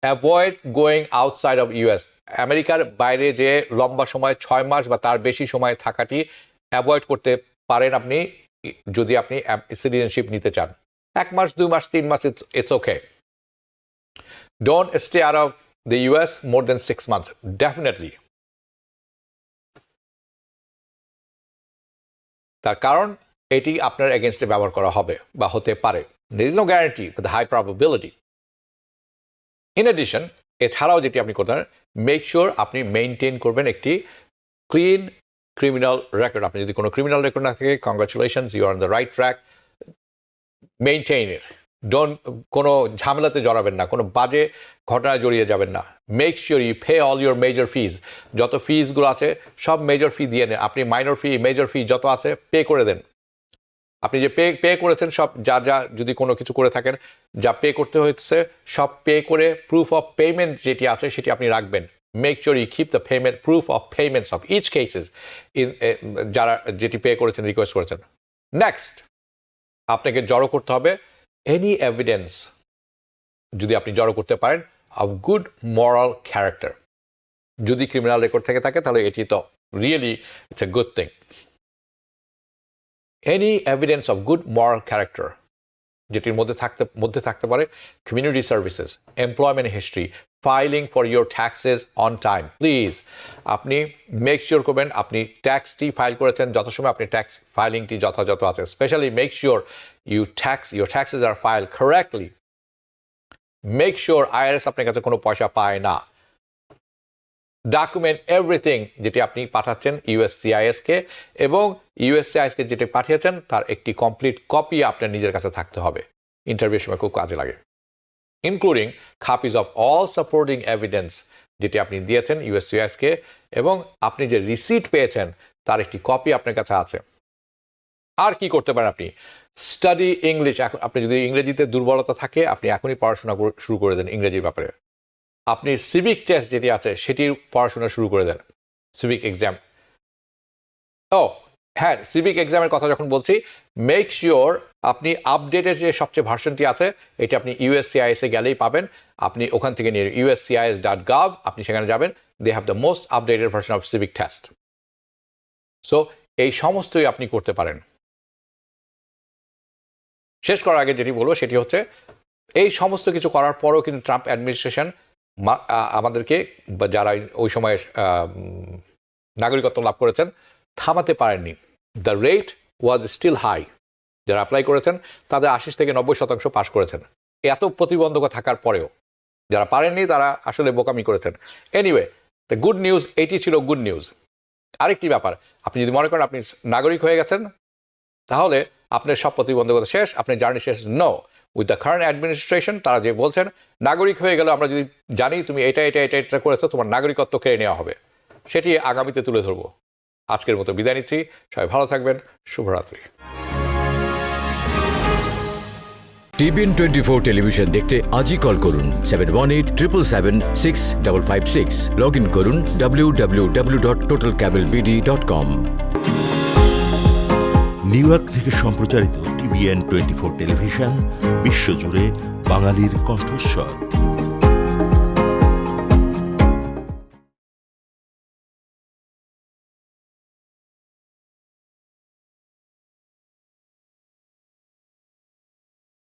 Avoid going outside of US. আমেরিকার বাইরে যে লম্বা সময় 6 মাস বা তার বেশি সময় থাকাটি অ্যাভয়েড করতে পারেন আপনি, যদি আপনি সিটিজেনশিপ নিতে চান। 1 মাস, 2 মাস, 3 মাস, it's okay. Don't stay out of the US more than 6 months, definitely. তার কারণ এটি আপনার এগেনস্টে ব্যবহার করা হবে বা হতে পারে। there is no guarantee but the high probability. In addition, এছাড়াও যেটি আপনি করতে পারেন, মেক শিওর আপনি মেনটেন করবেন একটি ক্লিন ক্রিমিনাল রেকর্ড। আপনি যদি কোনো ক্রিমিনাল রেকর্ড না থাকে, congratulations, you are on the right track. Maintain it, don't, কোনো ঝামেলাতে জড়াবেন না, কোনো বাজে ঘটনায় জড়িয়ে যাবেন না। Make sure you pay all your major fees, যত ফিজগুলো আছে সব মেজর ফি দিয়ে নেন। আপনি মাইনর ফি, মেজর ফি যত আছে পে করে দেন। আপনি যে পে করেছেন সব, যা যদি কোনো কিছু করে থাকেন, যা পে করতে হচ্ছে সব পে করে প্রুফ অফ পেমেন্ট যেটি আছে সেটি আপনি রাখবেন। Make sure you keep the payment, proof of payments of each cases, যারা যেটি পে করেছেন, রিকোয়েস্ট করেছেন। নেক্সট, আপনাকে জড়ো করতে হবে এনি এভিডেন্স, যদি আপনি জড়ো করতে পারেন, অফ গুড মরাল ক্যারেক্টার। যদি ক্রিমিনাল রেকর্ড থেকে থাকে তাহলে এটি তো really it's a good thing. Any evidence of good moral character, যেটির মধ্যে থাকতে পারে community services, employment history, filing for your taxes on time. Please আপনি মেক শিওর করবেন আপনি ট্যাক্সটি ফাইল করেছেন, যত সময় আপনি ট্যাক্স ফাইলিংটি যথাযথ আছে। Specially make sure your taxes are file correctly. Make sure IRS আপনার কাছে কোনো পয়সা পায় না। ডকুমেন্ট এভরিথিং যেটি আপনি পাঠাচ্ছেন ইউএসসিআইএসকে, এবং ইউএসসিআইএসকে যেটি পাঠিয়েছেন তার একটি কমপ্লিট কপি আপনার নিজের কাছে থাকতে হবে। ইন্টারভিউর সময় খুব কাজে লাগে। Including copies of all supporting evidence যেটি আপনি দিয়েছেন ইউএসসিআইএসকে, এবং আপনি যে রিসিট পেয়েছেন তার একটি কপি আপনার কাছে আছে। আর কি করতে পারেন আপনি? Study English. আপনি যদি ইংরেজিতে দুর্বলতা থাকে, আপনি এখনই পড়াশোনা শুরু করে দেন ইংরেজির ব্যাপারে। আপনি সিভিক টেস্ট যেটি আছে সেটির পড়াশোনা শুরু করে দেন, সিভিক এক্সাম। হ্যাঁ, সিভিক এক্সামের কথা যখন বলছি, মেক শিওর আপনি আপডেটের যে সবচেয়ে ভার্সনটি আছে এটা আপনি USCIS এ গেলেই পাবেন। আপনি ওখান থেকে নিয়ে uscis.gov আপনি সেখানে যাবেন, they have the most updated version of civic test. So এই সমস্তই আপনি করতে পারেন। শেষ করার আগে যেটি বলবো সেটি হচ্ছে, এই সমস্ত কিছু করার পরও কিন্তু ট্রাম্প অ্যাডমিনিস্ট্রেশন আমাদেরকে, যারা ওই সময়ে নাগরিকত্ব লাভ করেছেন, থামাতে পারেননি। The rate was still high. যারা অ্যাপ্লাই করেছেন তাদের 80 থেকে 90% পাস করেছেন, এত প্রতিবন্ধকতা থাকার পরেও। যারা পারেননি তারা আসলে বোকামি করেছেন। এনিওয়ে, দ্য গুড নিউজ, এটি ছিল গুড নিউজ। আরেকটি ব্যাপার, আপনি যদি মনে করেন আপনি নাগরিক হয়ে গেছেন, তাহলে আপনার সব প্রতিবন্ধকতা শেষ, আপনার জার্নি শেষ। No, with the current administration তারা যে বলছেন, নাগরিক হয়ে গেলে আমরা যদি জানি তুমি এটা করেছো, তোমার নাগরিকত্ব কেড়ে নেওয়া হবে। সেটি আগামীতে তুলে ধরবো। আজকের মতো বিদায় নিচ্ছি, সবাই ভালো থাকবেন, শুভরাত্রি। TBN 24 টেলিভিশন দেখতে আজই কল করুন 7187776556। লগ ইন করুন www.totalcablebd.com। নিউ ইয়র্ক থেকে সম্প্রচারিত TBN 24 টেলিভিশন বিশ্বজুড়ে বাঙালির কণ্ঠস্বর।